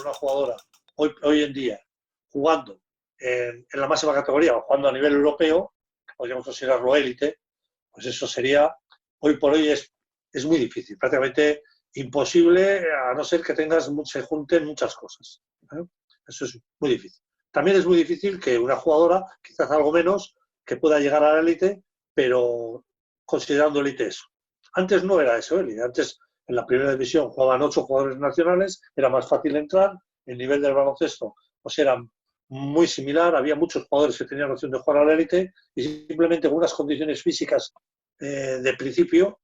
una jugadora hoy en día jugando en la máxima categoría o jugando a nivel europeo, que podríamos considerarlo élite, pues eso sería, hoy por hoy es muy difícil, prácticamente imposible, a no ser que se junten muchas cosas. Eso es muy difícil. También es muy difícil que una jugadora, quizás algo menos, que pueda llegar a la élite, pero considerando élite eso. Antes no era eso élite, antes en la primera división jugaban 8 jugadores nacionales, era más fácil entrar, el nivel del baloncesto pues era muy similar, había muchos jugadores que tenían opción de jugar a la élite y simplemente con unas condiciones físicas de principio,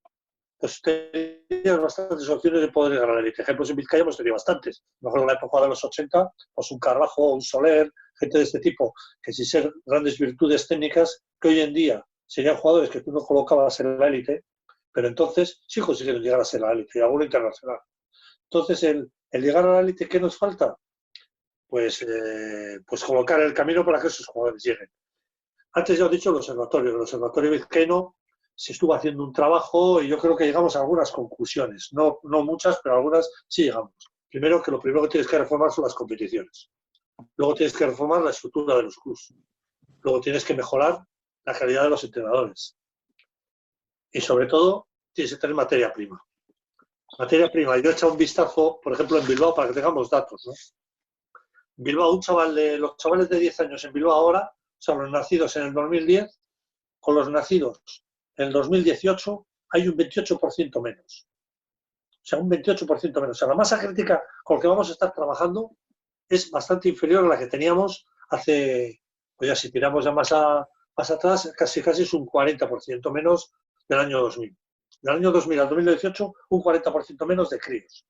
pues tenías bastantes opciones de poder llegar a la élite. Ejemplos en Vizcaya hemos tenido bastantes. Mejor en la época de los 80, pues un Carbajo, un Soler, gente de este tipo, que sin ser grandes virtudes técnicas, que hoy en día serían jugadores que tú no colocabas en la élite, pero entonces sí consiguieron llegar a ser la élite, y alguno internacional. Entonces, el llegar a la élite, ¿qué nos falta? Pues colocar el camino para que esos jugadores lleguen. Antes ya he dicho el Observatorio Vizcaíno se estuvo haciendo un trabajo y yo creo que llegamos a algunas conclusiones, no muchas, pero algunas sí llegamos. Primero, que lo primero que tienes que reformar son las competiciones. Luego tienes que reformar la estructura de los clubes. Luego tienes que mejorar la calidad de los entrenadores. Y sobre todo, tienes que tener materia prima. Materia prima. Yo he echado un vistazo, por ejemplo, en Bilbao, para que tengamos datos, ¿no? En Bilbao, los chavales de 10 años en Bilbao ahora, o sea, los nacidos en el 2010, con los nacidos en el 2018, hay un 28% menos. O sea, un 28% menos. O sea, la masa crítica con la que vamos a estar trabajando es bastante inferior a la que teníamos hace, pues ya si tiramos ya más atrás, casi es un 40% menos del año 2000. Del año 2000 al 2018, un 40% menos de críos,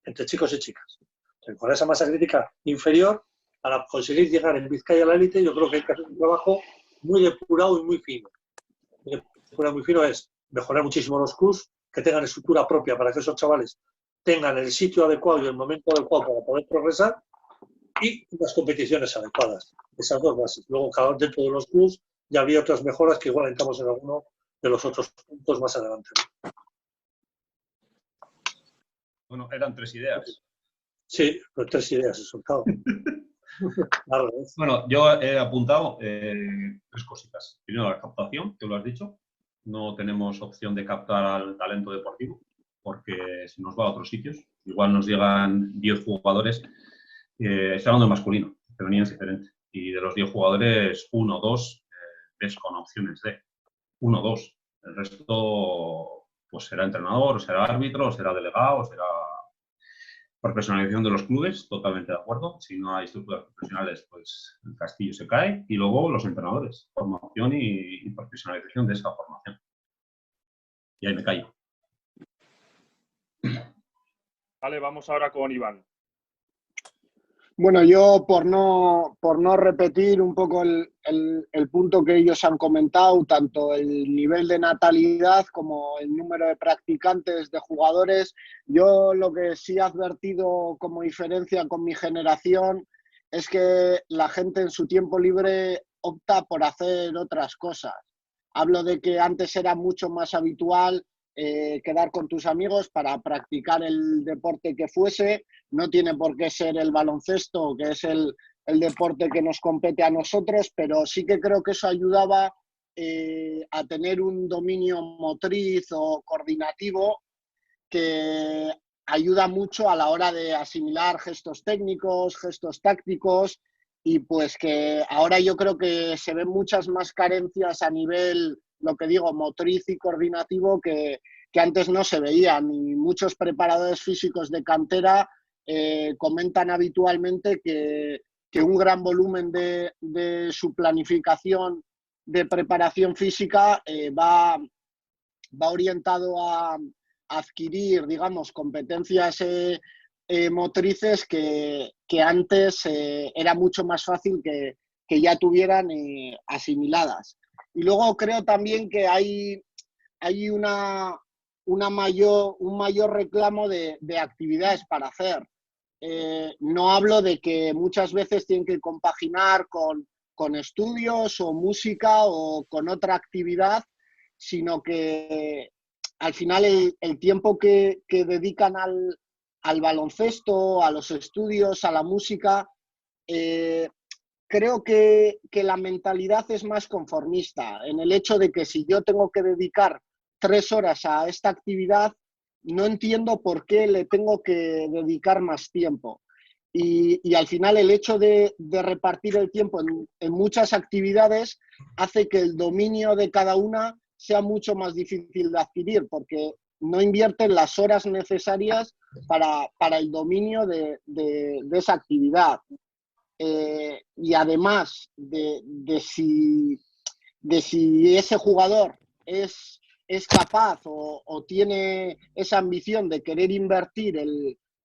entre chicos y chicas. Entonces, con esa masa crítica inferior, para conseguir llegar en Vizcaya a la élite, yo creo que hay que hacer un trabajo muy depurado y muy fino. Muy fino es mejorar muchísimo los clubs, que tengan estructura propia para que esos chavales tengan el sitio adecuado y el momento adecuado para poder progresar y unas competiciones adecuadas. Esas dos bases. Luego, dentro de los clubs ya habría otras mejoras que igual entramos en alguno de los otros puntos más adelante. Bueno, eran 3 ideas. Sí, pues 3 ideas he soltado. Bueno, yo he apuntado 3 cositas. Primero, la captación, que lo has dicho. No tenemos opción de captar al talento deportivo porque se nos va a otros sitios. Igual nos llegan 10 jugadores, estoy hablando de masculino, femenino es diferente. Y de los 10 jugadores, 1 o 2 ves con opciones de 1 o 2. El resto pues será entrenador, o será árbitro, o será delegado, o será profesionalización de los clubes, totalmente de acuerdo. Si no hay estructuras profesionales, pues el castillo se cae. Y luego los entrenadores, formación y profesionalización de esa formación. Y ahí me callo. Vale, vamos ahora con Iván. Bueno, yo por no repetir un poco el punto que ellos han comentado, tanto el nivel de natalidad como el número de practicantes, de jugadores, yo lo que sí he advertido como diferencia con mi generación es que la gente en su tiempo libre opta por hacer otras cosas. Hablo de que antes era mucho más habitual quedar con tus amigos para practicar el deporte que fuese. No tiene por qué ser el baloncesto, que es el deporte que nos compete a nosotros, pero sí que creo que eso ayudaba a tener un dominio motriz o coordinativo que ayuda mucho a la hora de asimilar gestos técnicos, gestos tácticos, y pues que ahora yo creo que se ven muchas más carencias a nivel, lo que digo, motriz y coordinativo que antes no se veían. Y muchos preparadores físicos de cantera comentan habitualmente que un gran volumen de su planificación de preparación física va orientado a adquirir, digamos, competencias motrices que antes era mucho más fácil que ya tuvieran asimiladas. Y luego creo también que hay un mayor reclamo de actividades para hacer. No hablo de que muchas veces tienen que compaginar con estudios o música o con otra actividad, sino que al final el tiempo que dedican al baloncesto, a los estudios, a la música, creo que la mentalidad es más conformista, en el hecho de que si yo tengo que dedicar 3 horas a esta actividad, no entiendo por qué le tengo que dedicar más tiempo. Y al final el hecho de repartir el tiempo en muchas actividades hace que el dominio de cada una sea mucho más difícil de adquirir, porque no invierten las horas necesarias para el dominio de esa actividad. Y además de si ese jugador es capaz o tiene esa ambición de querer invertir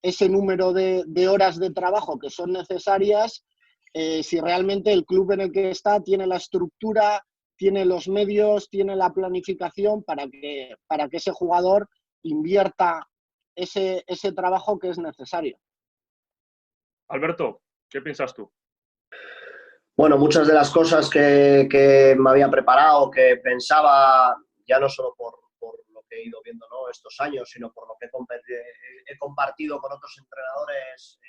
ese número de horas de trabajo que son necesarias, si realmente el club en el que está tiene la estructura, tiene los medios, tiene la planificación para que ese jugador invierta ese trabajo que es necesario. Alberto, ¿qué piensas tú? Bueno, muchas de las cosas que me había preparado, que pensaba, ya no solo por lo que he ido viendo, ¿no?, estos años, sino por lo que he compartido con otros entrenadores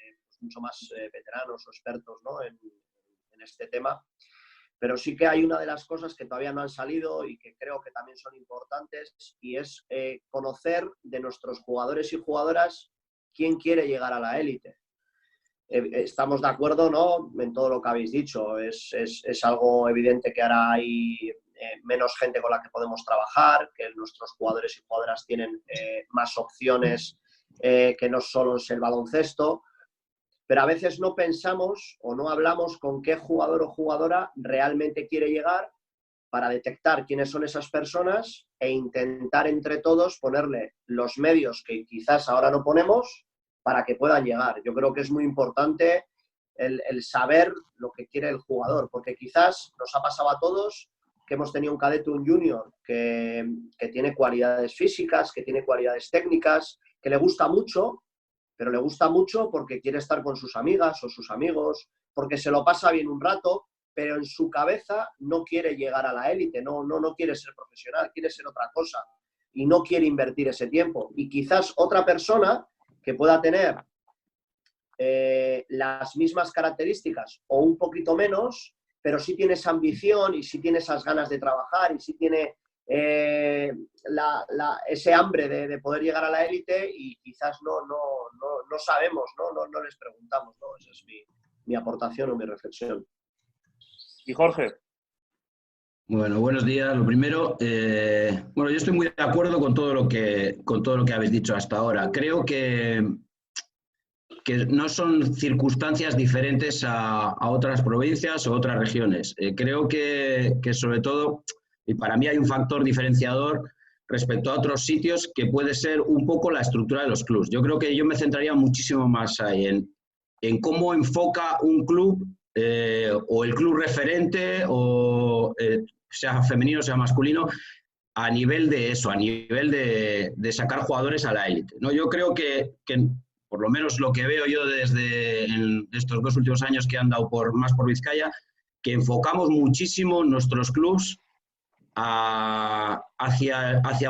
mucho más veteranos o expertos, ¿no?, en este tema. Pero sí que hay una de las cosas que todavía no han salido y que creo que también son importantes, y es conocer de nuestros jugadores y jugadoras quién quiere llegar a la élite. Estamos de acuerdo, ¿no?, en todo lo que habéis dicho. Es algo evidente que ahora hay menos gente con la que podemos trabajar, que nuestros jugadores y jugadoras tienen más opciones que no solo es el baloncesto, pero a veces no pensamos o no hablamos con qué jugador o jugadora realmente quiere llegar, para detectar quiénes son esas personas e intentar entre todos ponerle los medios que quizás ahora no ponemos para que puedan llegar. Yo creo que es muy importante el saber lo que quiere el jugador, porque quizás nos ha pasado a todos que hemos tenido un cadete o un junior que tiene cualidades físicas, que tiene cualidades técnicas, que le gusta mucho, pero le gusta mucho porque quiere estar con sus amigas o sus amigos, porque se lo pasa bien un rato, pero en su cabeza no quiere llegar a la élite, no quiere ser profesional, quiere ser otra cosa y no quiere invertir ese tiempo. Y quizás otra persona que pueda tener las mismas características o un poquito menos, pero sí tiene esa ambición y sí tiene esas ganas de trabajar y sí tiene ese hambre de poder llegar a la élite, y quizás no sabemos, no les preguntamos, ¿no? Esa es mi aportación o mi reflexión. Y Jorge. Bueno, buenos días. Lo primero, yo estoy muy de acuerdo con todo lo que habéis dicho hasta ahora. Creo que no son circunstancias diferentes a otras provincias o otras regiones. Creo que sobre todo, y para mí hay un factor diferenciador respecto a otros sitios, que puede ser un poco la estructura de los clubs. Yo creo que yo me centraría muchísimo más ahí en cómo enfoca un club, o el club referente, o sea femenino, sea masculino, a nivel de eso, a nivel de sacar jugadores a la élite, ¿no? Yo creo que por lo menos lo que veo yo desde estos 2 últimos años que he andado más por Vizcaya, que enfocamos muchísimo nuestros clubs hacia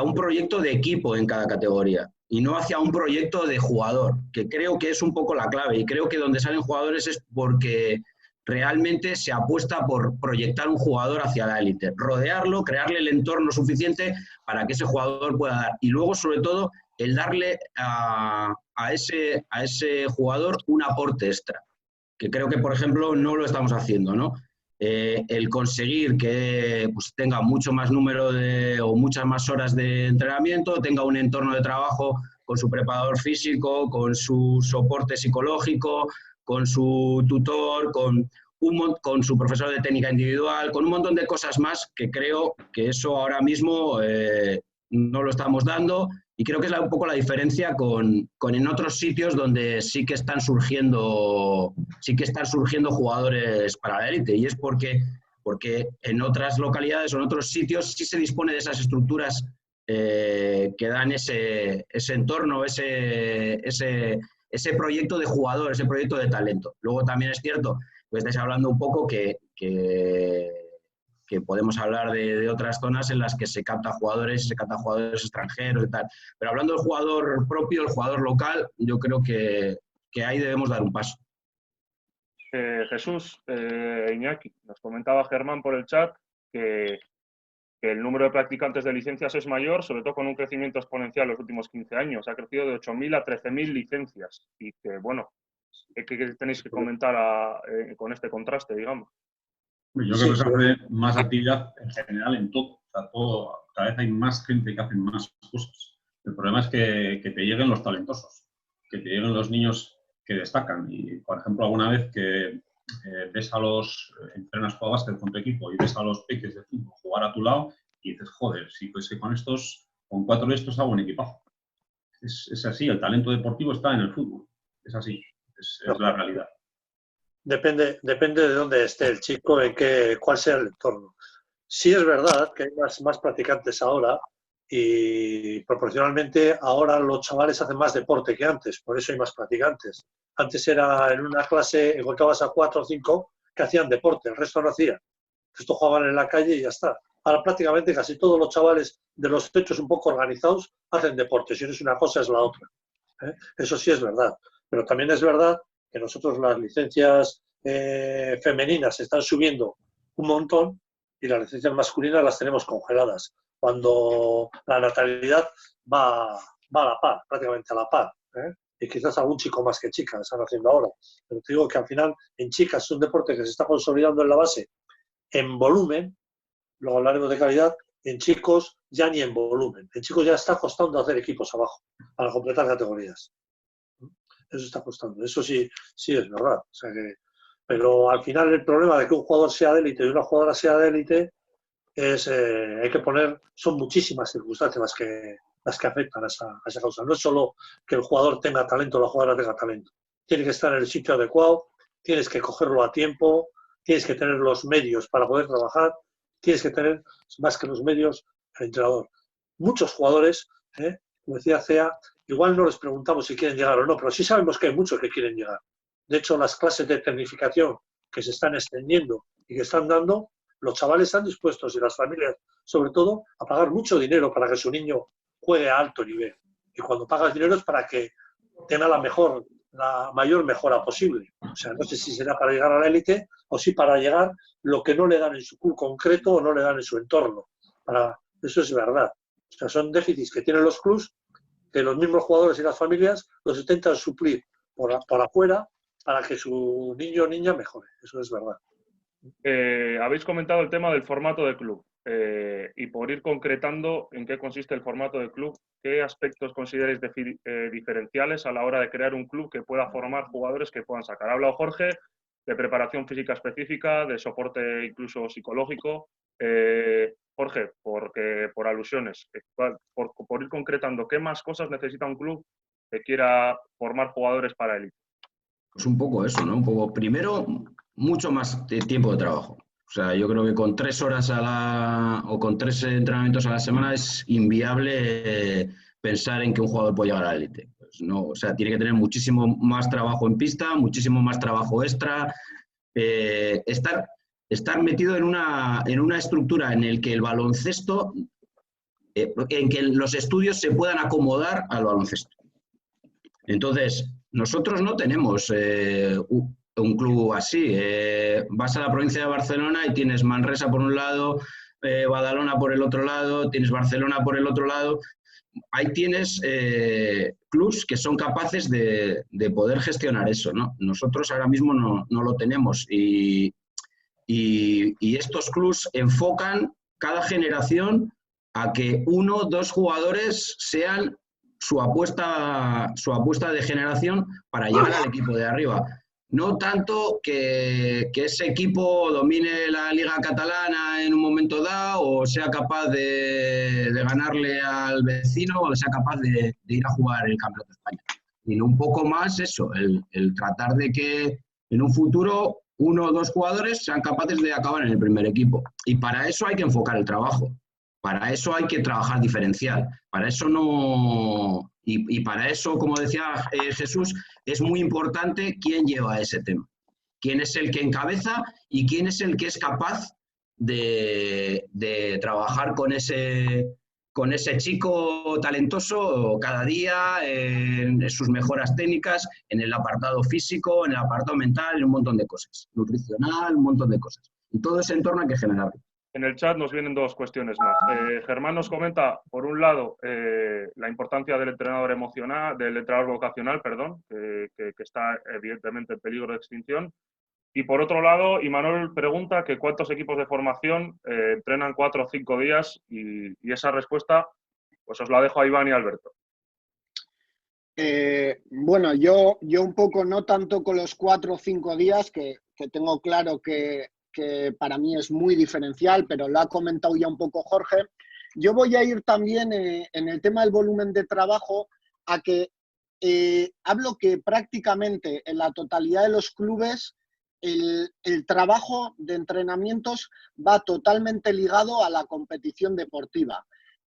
un proyecto de equipo en cada categoría y no hacia un proyecto de jugador, que creo que es un poco la clave, y creo que donde salen jugadores es porque realmente se apuesta por proyectar un jugador hacia la élite, rodearlo, crearle el entorno suficiente para que ese jugador pueda dar, y luego sobre todo el darle a ese jugador un aporte extra, que creo que por ejemplo no lo estamos haciendo, ¿no? El conseguir que pues, tenga mucho más número o muchas más horas de entrenamiento, tenga un entorno de trabajo con su preparador físico, con su soporte psicológico, con su tutor, con su profesor de técnica individual, con un montón de cosas más, que creo que eso ahora mismo no lo estamos dando, y creo que es un poco la diferencia con en otros sitios donde sí que están surgiendo jugadores para la élite, y es porque en otras localidades o en otros sitios sí se dispone de esas estructuras que dan ese entorno, ese proyecto de jugador, ese proyecto de talento. Luego también es cierto, pues estáis hablando un poco que que podemos hablar de otras zonas en las que se capta jugadores extranjeros y tal. Pero hablando del jugador propio, el jugador local, yo creo que ahí debemos dar un paso. Jesús, Iñaki, nos comentaba Germán por el chat que el número de practicantes de licencias es mayor, sobre todo con un crecimiento exponencial en los últimos 15 años. Ha crecido de 8.000 a 13.000 licencias. Y que, bueno, ¿qué tenéis que comentar con este contraste, digamos? Yo creo que se hace más actividad en general en todo. O sea, cada vez hay más gente que hace más cosas. El problema es que te lleguen los talentosos, que te lleguen los niños que destacan. Y, por ejemplo, alguna vez que ves a los entrenas jugar básquet con tu equipo y ves a los peques de fútbol jugar a tu lado y dices, joder, si pues que con 4 de estos hago un equipazo. Es así, el talento deportivo está en el fútbol. Es así, es la realidad. Depende de dónde esté el chico, cuál sea el entorno. Sí es verdad que hay más practicantes ahora y proporcionalmente ahora los chavales hacen más deporte que antes, por eso hay más practicantes. Antes era en una clase, encontrabas a 4 o 5 que hacían deporte, el resto no hacían. Estos jugaban en la calle y ya está. Ahora prácticamente casi todos los chavales de los techos un poco organizados hacen deporte. Si no es una cosa es la otra. Eso sí es verdad. Pero también es verdad que nosotros las licencias femeninas están subiendo un montón y las licencias masculinas las tenemos congeladas. Cuando la natalidad va a la par, prácticamente a la par. Y quizás algún chico más que chicas están haciendo ahora. Pero te digo que al final en chicas es un deporte que se está consolidando en la base en volumen, luego hablaremos de calidad, en chicos ya ni en volumen. En chicos ya está costando hacer equipos abajo para completar categorías. Eso está costando. Eso sí es verdad. O sea pero al final el problema de que un jugador sea de élite y una jugadora sea de élite es hay que poner, son muchísimas circunstancias las que afectan a esa causa. No es solo que el jugador tenga talento o la jugadora tenga talento. Tiene que estar en el sitio adecuado, tienes que cogerlo a tiempo, tienes que tener los medios para poder trabajar, tienes que tener, más que los medios, el entrenador. Muchos jugadores, como decía Cea, igual no les preguntamos si quieren llegar o no, pero sí sabemos que hay muchos que quieren llegar. De hecho, las clases de tecnificación que se están extendiendo y que están dando, los chavales están dispuestos y las familias, sobre todo, a pagar mucho dinero para que su niño juegue a alto nivel. Y cuando pagas dinero es para que tenga la mayor mejora posible. O sea, no sé si será para llegar a la élite o si para llegar lo que no le dan en su club concreto o no le dan en su entorno. Eso es verdad. O sea, son déficits que tienen los clubs que los mismos jugadores y las familias los intentan suplir por afuera para que su niño o niña mejore. Eso es verdad. Habéis comentado el tema del formato de club y por ir concretando en qué consiste el formato de club, ¿qué aspectos consideráis diferenciales a la hora de crear un club que pueda formar jugadores que puedan sacar? Ha hablado Jorge de preparación física específica, de soporte incluso psicológico. Jorge, por alusiones, por ir concretando, ¿qué más cosas necesita un club que quiera formar jugadores para élite? Pues un poco eso, ¿no? Un poco, primero, mucho más tiempo de trabajo. O sea, yo creo que con 3 horas o con 3 entrenamientos a la semana es inviable pensar en que un jugador puede llegar a la élite. Pues no, o sea, tiene que tener muchísimo más trabajo en pista, muchísimo más trabajo extra, estar metido en una estructura en el que el baloncesto, en que los estudios se puedan acomodar al baloncesto. Entonces, nosotros no tenemos un club así. Vas a la provincia de Barcelona y tienes Manresa por un lado, Badalona por el otro lado, tienes Barcelona por el otro lado. Ahí tienes clubs que son capaces de poder gestionar eso, ¿no? Nosotros ahora mismo no lo tenemos y estos clubs enfocan cada generación a que 1 o 2 jugadores sean su apuesta de generación para llegar al equipo de arriba. No tanto que ese equipo domine la Liga Catalana en un momento dado o sea capaz de ganarle al vecino o sea capaz de ir a jugar el Campeonato de España. Sino un poco más eso, el tratar de que en un futuro 1 o 2 jugadores sean capaces de acabar en el primer equipo. Y para eso hay que enfocar el trabajo. Para eso hay que trabajar diferencial. Para eso no... Y para eso, como decía Jesús, es muy importante quién lleva ese tema. Quién es el que encabeza y quién es el que es capaz de trabajar con ese chico talentoso cada día, en sus mejoras técnicas, en el apartado físico, en el apartado mental, en un montón de cosas, nutricional, un montón de cosas. Y todo ese entorno hay que generarlo. En el chat nos vienen dos cuestiones más. Germán nos comenta, por un lado, la importancia del entrenador emocional, del entrenador vocacional, perdón, que está evidentemente en peligro de extinción. Y por otro lado, Imanol pregunta que cuántos equipos de formación entrenan 4 o 5 días y esa respuesta, pues os la dejo a Iván y Alberto. Bueno, yo un poco no tanto con los 4 o 5 días, que tengo claro que para mí es muy diferencial, pero lo ha comentado ya un poco Jorge. Yo voy a ir también en el tema del volumen de trabajo a que hablo que prácticamente en la totalidad de los clubes el trabajo de entrenamientos va totalmente ligado a la competición deportiva.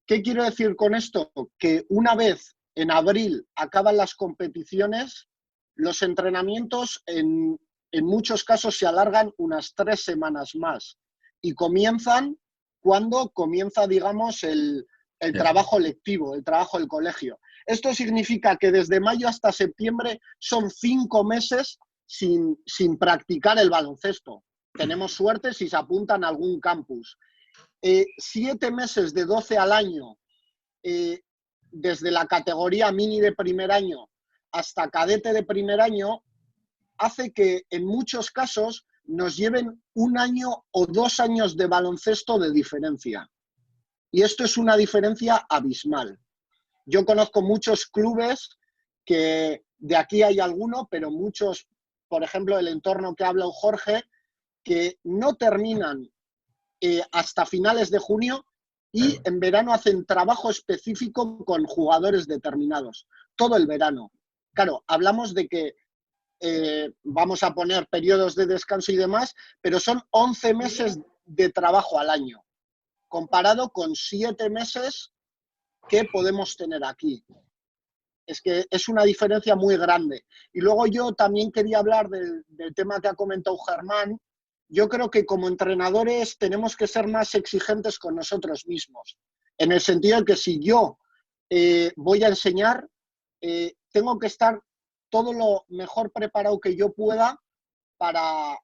¿Qué quiero decir con esto? Que una vez en abril acaban las competiciones, los entrenamientos en muchos casos se alargan unas 3 semanas más y comienzan cuando comienza, digamos, el trabajo lectivo, el trabajo del colegio. Esto significa que desde mayo hasta septiembre son 5 meses sin practicar el baloncesto. Tenemos suerte si se apuntan a algún campus. 7 meses de 12 al año, desde la categoría mini de primer año hasta cadete de primer año, hace que en muchos casos nos lleven 1 año o 2 años de baloncesto de diferencia. Y esto es una diferencia abismal. Yo conozco muchos clubes que de aquí hay alguno, pero muchos, por ejemplo, el entorno que habla Jorge, que no terminan hasta finales de junio y en verano hacen trabajo específico con jugadores determinados, todo el verano. Claro, hablamos de que vamos a poner periodos de descanso y demás, pero son 11 meses de trabajo al año, comparado con 7 meses que podemos tener aquí. Es que es una diferencia muy grande. Y luego yo también quería hablar del tema que ha comentado Germán. Yo creo que como entrenadores tenemos que ser más exigentes con nosotros mismos, en el sentido de que si yo voy a enseñar, tengo que estar todo lo mejor preparado que yo pueda para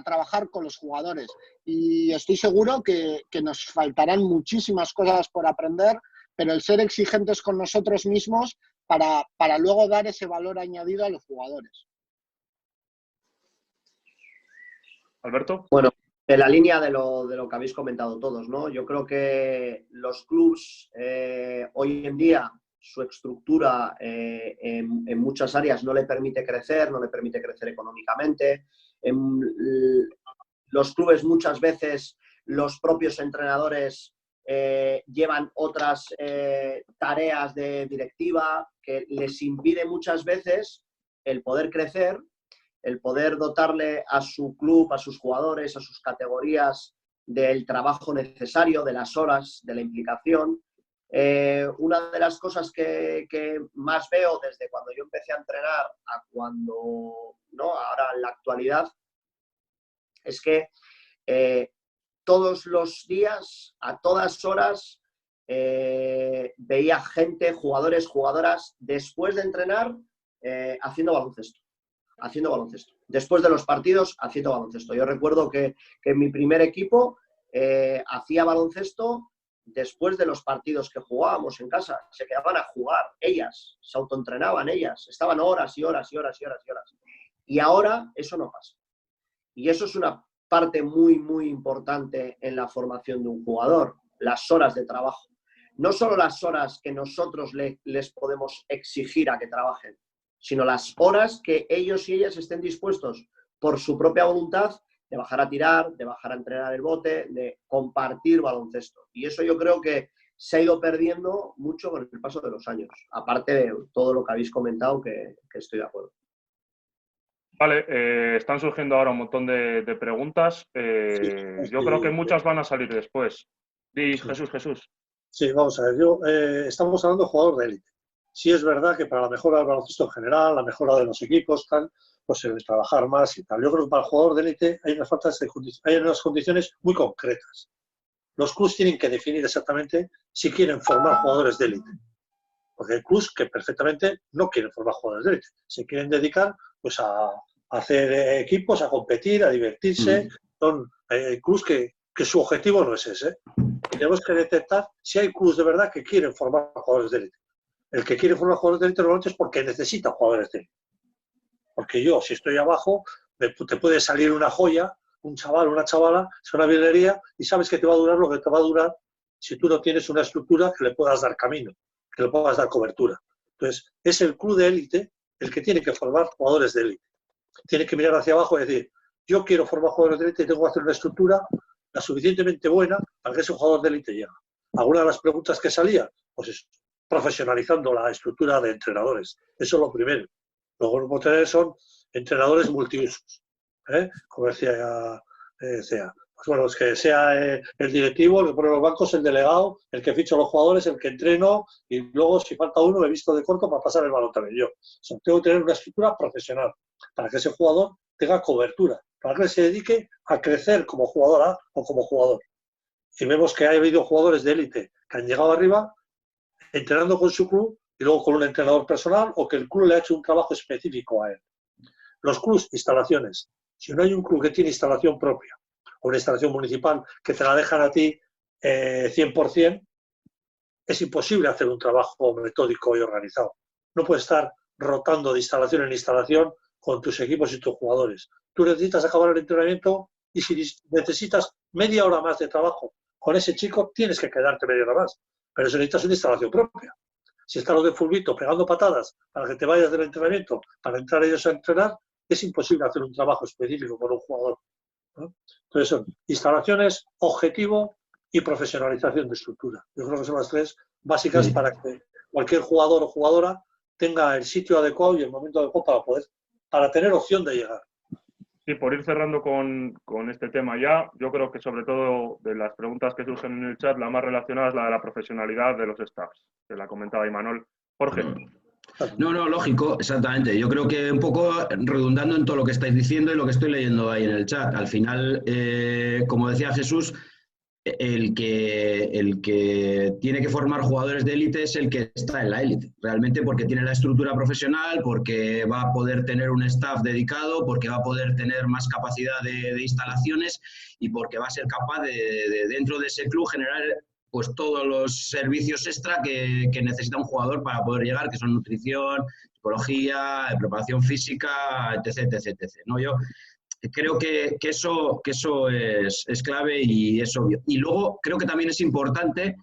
trabajar con los jugadores. Y estoy seguro que nos faltarán muchísimas cosas por aprender, pero el ser exigentes con nosotros mismos para luego dar ese valor añadido a los jugadores. Alberto. Bueno, en la línea de lo que habéis comentado todos, ¿no? Yo creo que los clubs hoy en día, su estructura en muchas áreas no le permite crecer económicamente. Los clubes muchas veces, los propios entrenadores llevan otras tareas de directiva que les impide muchas veces el poder crecer, el poder dotarle a su club, a sus jugadores, a sus categorías del trabajo necesario, de las horas, de la implicación. Una de las cosas que más veo desde cuando yo empecé a entrenar a cuando, ¿no?, ahora en la actualidad, es que todos los días, a todas horas, veía gente, jugadores, jugadoras, después de entrenar, haciendo baloncesto. Después de los partidos, haciendo baloncesto. Yo recuerdo que en mi primer equipo hacía baloncesto después de los partidos que jugábamos en casa. Se quedaban a jugar ellas, se autoentrenaban ellas, estaban horas y horas y horas y horas y horas. Y ahora eso no pasa. Y eso es una parte muy, muy importante en la formación de un jugador, las horas de trabajo. No solo las horas que nosotros les podemos exigir a que trabajen, sino las horas que ellos y ellas estén dispuestos por su propia voluntad de bajar a tirar, de bajar a entrenar el bote, de compartir baloncesto. Y eso yo creo que se ha ido perdiendo mucho con el paso de los años, aparte de todo lo que habéis comentado, que estoy de acuerdo. Vale, están surgiendo ahora un montón de preguntas. Yo creo que muchas van a salir después. Sí, Jesús. Sí, vamos a ver. Estamos hablando de jugador de élite. Sí es verdad que para la mejora del baloncesto en general, la mejora de los equipos, tal, pues el trabajar más y tal. Yo creo que para el jugador de élite hay unas condiciones muy concretas. Los clubes tienen que definir exactamente si quieren formar jugadores de élite. Porque hay clubes que perfectamente no quieren formar jugadores de élite. Se quieren dedicar pues, a hacer equipos, a competir, a divertirse. Son clubes que su objetivo no es ese. Tenemos que detectar si hay clubes de verdad que quieren formar jugadores de élite. El que quiere formar jugadores de élite normalmente es porque necesita jugadores de élite. Porque yo, si estoy abajo, te puede salir una joya, un chaval, una chavala, es una birrería y sabes que te va a durar lo que te va a durar si tú no tienes una estructura que le puedas dar camino, que le puedas dar cobertura. Entonces, es el club de élite el que tiene que formar jugadores de élite. Tiene que mirar hacia abajo y decir, yo quiero formar jugadores de élite y tengo que hacer una estructura la suficientemente buena para que ese jugador de élite llegue. Algunas de las preguntas que salían, pues eso, profesionalizando la estructura de entrenadores. Eso es lo primero. Los grupos son entrenadores multiusos. Como decía CEA. Pues bueno, es que sea el directivo, el que pone los bancos, el delegado, el que ficha a los jugadores, el que entreno y luego si falta uno me he visto de corto para pasar el balón también yo. O sea, tengo que tener una estructura profesional para que ese jugador tenga cobertura, para que se dedique a crecer como jugadora o como jugador. Y vemos que ha habido jugadores de élite que han llegado arriba entrenando con su club y luego con un entrenador personal o que el club le ha hecho un trabajo específico a él. Los clubs, instalaciones. Si no hay un club que tiene instalación propia o una instalación municipal que te la dejan a ti 100%, es imposible hacer un trabajo metódico y organizado. No puedes estar rotando de instalación en instalación con tus equipos y tus jugadores. Tú necesitas acabar el entrenamiento y si necesitas media hora más de trabajo con ese chico, tienes que quedarte media hora más. Pero eso necesitas una instalación propia. Si están los de fulbito pegando patadas para que te vayas del entrenamiento, para entrar ellos a entrenar, es imposible hacer un trabajo específico con un jugador, ¿no? Entonces son instalaciones, objetivo y profesionalización de estructura. Yo creo que son las tres básicas para que cualquier jugador o jugadora tenga el sitio adecuado y el momento adecuado para tener opción de llegar. Y por ir cerrando con este tema ya, yo creo que sobre todo de las preguntas que surgen en el chat, la más relacionada es la de la profesionalidad de los staffs, que la comentaba Imanol. Jorge. No, lógico, exactamente. Yo creo que un poco redundando en todo lo que estáis diciendo y lo que estoy leyendo ahí en el chat. Al final, como decía Jesús, el que tiene que formar jugadores de élite es el que está en la élite, realmente porque tiene la estructura profesional, porque va a poder tener un staff dedicado, porque va a poder tener más capacidad de instalaciones y porque va a ser capaz de dentro de ese club generar pues todos los servicios extra que necesita un jugador para poder llegar, que son nutrición, psicología, preparación física, etc. ¿No? Yo creo que eso es clave y es obvio. Y luego creo que también es importante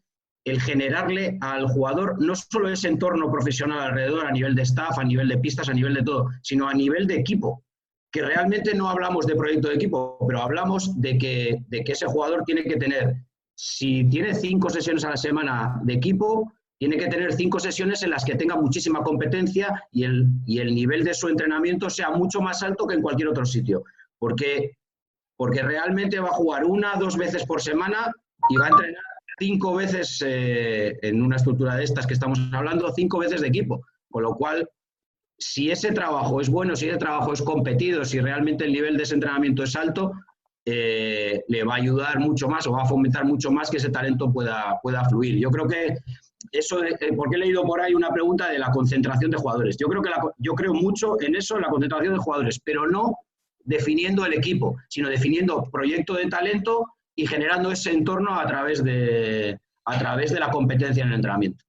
el generarle al jugador no solo ese entorno profesional alrededor, a nivel de staff, a nivel de pistas, a nivel de todo, sino a nivel de equipo. Que realmente no hablamos de proyecto de equipo, pero hablamos de que ese jugador tiene que tener, si tiene 5 sesiones a la semana de equipo, tiene que tener 5 sesiones en las que tenga muchísima competencia y el nivel de su entrenamiento sea mucho más alto que en cualquier otro sitio. Porque realmente va a jugar 1 o 2 veces por semana y va a entrenar 5 veces en una estructura de estas que estamos hablando, 5 veces de equipo. Con lo cual, si ese trabajo es bueno, si ese trabajo es competido, si realmente el nivel de ese entrenamiento es alto, le va a ayudar mucho más o va a fomentar mucho más que ese talento pueda fluir. Yo creo que eso, porque he leído por ahí una pregunta de la concentración de jugadores. Yo creo mucho en eso, en la concentración de jugadores, pero no definiendo el equipo, sino definiendo proyecto de talento y generando ese entorno a través de la competencia en el entrenamiento.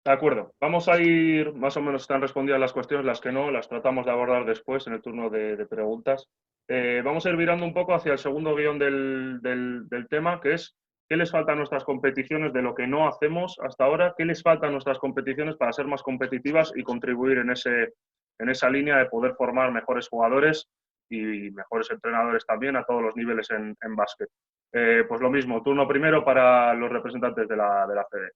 De acuerdo. Vamos a ir, más o menos están respondidas las cuestiones, las que no, las tratamos de abordar después en el turno de preguntas. Vamos a ir virando un poco hacia el segundo guión del tema, que es qué les falta a nuestras competiciones de lo que no hacemos hasta ahora, qué les falta a nuestras competiciones para ser más competitivas y contribuir en esa línea de poder formar mejores jugadores y mejores entrenadores también a todos los niveles en básquet. Pues lo mismo, turno primero para los representantes de la FED.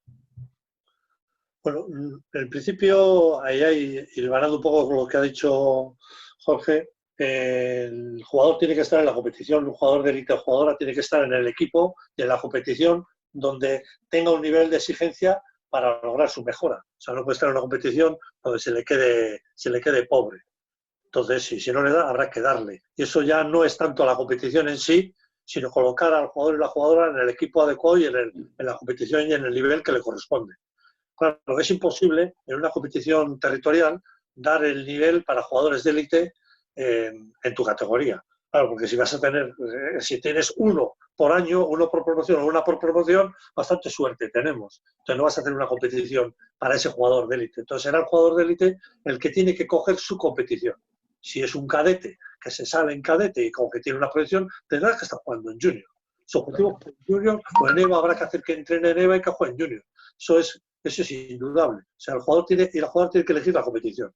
Bueno, en principio, ahí hilvanando un poco con lo que ha dicho Jorge, el jugador tiene que estar en la competición, un jugador de élite o jugadora tiene que estar en el equipo y en la competición donde tenga un nivel de exigencia para lograr su mejora. O sea, no puede estar en una competición donde se le quede pobre. Entonces, si no le da, habrá que darle. Y eso ya no es tanto la competición en sí, sino colocar al jugador y la jugadora en el equipo adecuado y en la competición y en el nivel que le corresponde. Claro, es imposible en una competición territorial dar el nivel para jugadores de élite en tu categoría. Claro, porque si vas a tener, si tienes uno por año, uno por promoción o una por promoción, bastante suerte tenemos. Entonces no vas a hacer una competición para ese jugador de élite. Entonces será el jugador de élite el que tiene que coger su competición. Si es un cadete que se sale en cadete y como que tiene una proyección, tendrás que estar jugando en junior. Su objetivo es junior o en EVA, habrá que hacer que entrene en EVA y que juegue en junior. Eso es indudable. O sea, el jugador tiene que elegir la competición.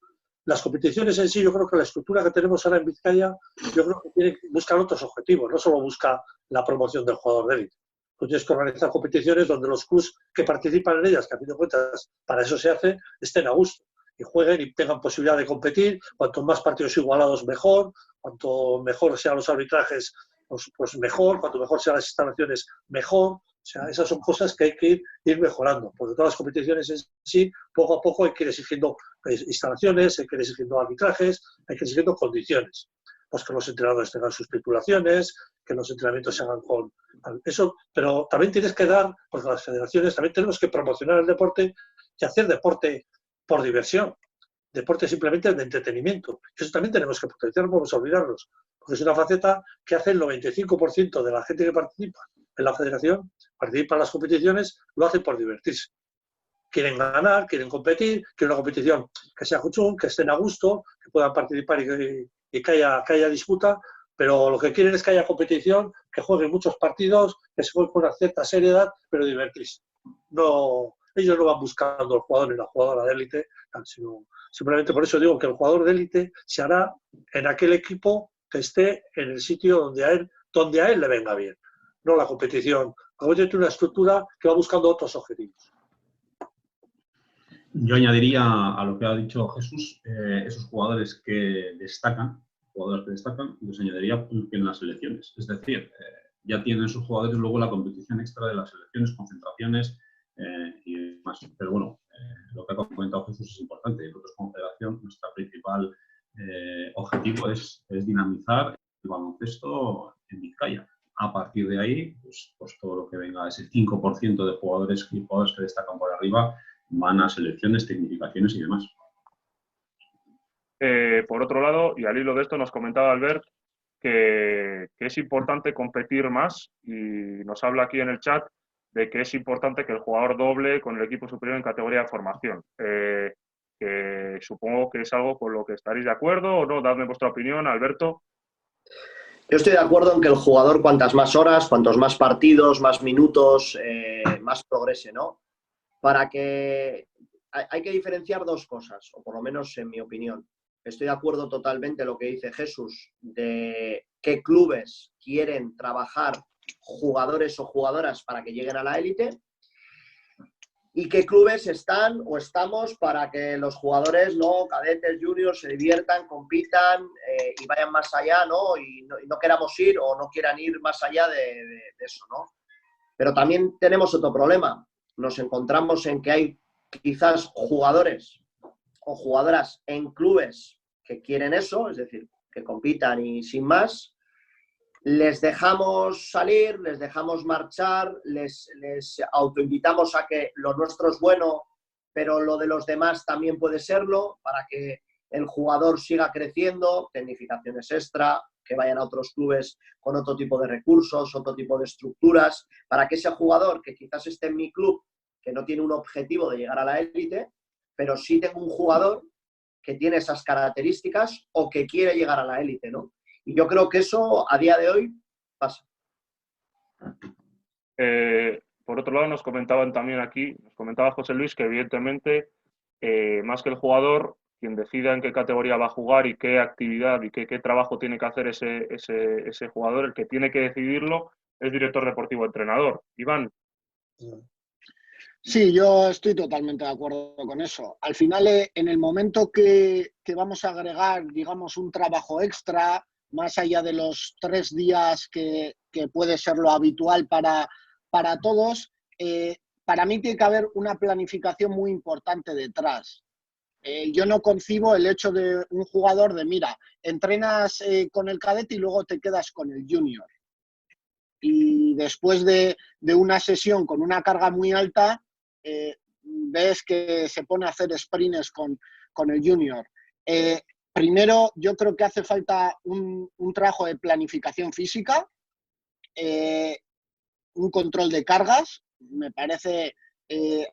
Las competiciones en sí, yo creo que la estructura que tenemos ahora en Vizcaya, yo creo que buscan otros objetivos, no solo busca la promoción del jugador de élite. Tú tienes que organizar competiciones donde los clubs que participan en ellas, que a fin de cuentas para eso se hace, estén a gusto y jueguen y tengan posibilidad de competir. Cuanto más partidos igualados, mejor. Cuanto mejor sean los arbitrajes, pues mejor. Cuanto mejor sean las instalaciones, mejor. O sea, esas son cosas que hay que ir mejorando, porque todas las competiciones en sí, poco a poco hay que ir exigiendo instalaciones, hay que ir exigiendo arbitrajes, hay que ir exigiendo condiciones. Pues que los entrenadores tengan sus titulaciones, que los entrenamientos se hagan con eso, pero también tienes que dar, porque las federaciones también tenemos que promocionar el deporte y hacer deporte por diversión, deporte simplemente de entretenimiento. Eso también tenemos que potenciar, no podemos olvidarnos, porque es una faceta que hace el 95% de la gente que participa en la federación, participa en las competiciones, lo hacen por divertirse. Quieren ganar, quieren competir, quieren una competición que sea juchún, que estén a gusto, que puedan participar y que haya disputa, pero lo que quieren es que haya competición, que jueguen muchos partidos, que se jueguen con una cierta seriedad, pero divertirse. No, ellos no van buscando al jugador ni la jugadora de élite, sino simplemente por eso digo que el jugador de élite se hará en aquel equipo que esté en el sitio donde a él le venga bien, no la competición. La competición tiene una estructura que va buscando otros objetivos. Yo añadiría a lo que ha dicho Jesús, esos jugadores que destacan, les añadiría que en las selecciones. Es decir, ya tienen sus jugadores luego la competición extra de las selecciones, concentraciones y demás. Pero bueno, lo que ha comentado Jesús es importante. Nosotros como federación, nuestro principal objetivo es dinamizar el baloncesto en Vizcaya. A partir de ahí, pues todo lo que venga, ese 5% de jugadores que destacan por arriba, van a selecciones, tecnificaciones y demás. Por otro lado, y al hilo de esto nos comentaba Albert que es importante competir más y nos habla aquí en el chat de que es importante que el jugador doble con el equipo superior en categoría de formación. Que supongo que es algo con lo que estaréis de acuerdo o no. Dadme vuestra opinión, Alberto. Yo estoy de acuerdo en que el jugador, cuantas más horas, cuantos más partidos, más minutos, más progrese, ¿no? Para que hay que diferenciar dos cosas, o por lo menos en mi opinión. Estoy de acuerdo totalmente en lo que dice Jesús, de qué clubes quieren trabajar jugadores o jugadoras para que lleguen a la élite y qué clubes están o estamos para que los jugadores, ¿no? Cadetes, juniors, se diviertan, compitan y vayan más allá, ¿no? Y no queramos ir o no quieran ir más allá de eso, ¿no? Pero también tenemos otro problema. Nos encontramos en que hay quizás jugadores o jugadoras en clubes que quieren eso, es decir, que compitan y sin más. Les dejamos salir, les dejamos marchar, les autoinvitamos a que lo nuestro es bueno, pero lo de los demás también puede serlo, para que el jugador siga creciendo, tecnificaciones extra, que vayan a otros clubes con otro tipo de recursos, otro tipo de estructuras, para que ese jugador que quizás esté en mi club, que no tiene un objetivo de llegar a la élite, pero sí tengo un jugador que tiene esas características o que quiere llegar a la élite, ¿no? Y yo creo que eso a día de hoy pasa. Por otro lado, nos comentaban también aquí, nos comentaba José Luis que evidentemente, más que el jugador, quien decida en qué categoría va a jugar y qué actividad y qué trabajo tiene que hacer ese jugador, el que tiene que decidirlo es director deportivo entrenador. Iván. Sí, yo estoy totalmente de acuerdo con eso. Al final, en el momento que vamos a agregar, digamos, un trabajo extra, más allá de los 3 días que puede ser lo habitual para todos, para mí tiene que haber una planificación muy importante detrás. yo no concibo el hecho de un jugador de, mira, entrenas con el cadete y luego te quedas con el junior. Y después de una sesión con una carga muy alta, ves que se pone a hacer sprints con el junior. Primero, yo creo que hace falta un trabajo de planificación física, un control de cargas, me parece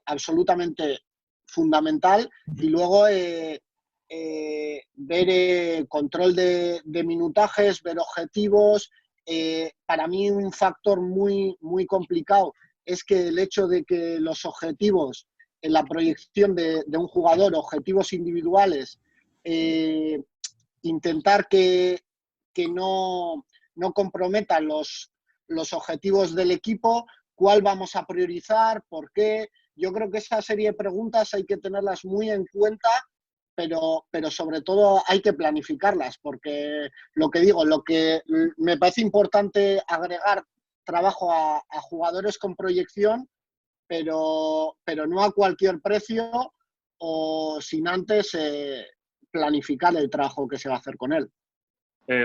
absolutamente fundamental, y luego ver control de minutajes, ver objetivos. Para mí un factor muy, muy complicado es que el hecho de que los objetivos en la proyección de un jugador, objetivos individuales, intentar que no comprometan los objetivos del equipo, cuál vamos a priorizar, por qué. Yo creo que esa serie de preguntas hay que tenerlas muy en cuenta, pero sobre todo hay que planificarlas, porque lo que me parece importante agregar trabajo a jugadores con proyección, pero no a cualquier precio o sin antes planificar el trabajo que se va a hacer con él.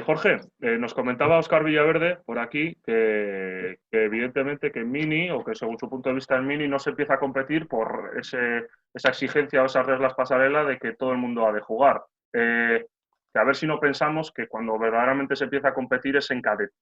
Jorge, nos comentaba Óscar Villaverde por aquí que evidentemente que en Mini, o que según su punto de vista en Mini, no se empieza a competir por esa exigencia o esas reglas pasarela de que todo el mundo ha de jugar. Que a ver si no pensamos que cuando verdaderamente se empieza a competir es en cadete.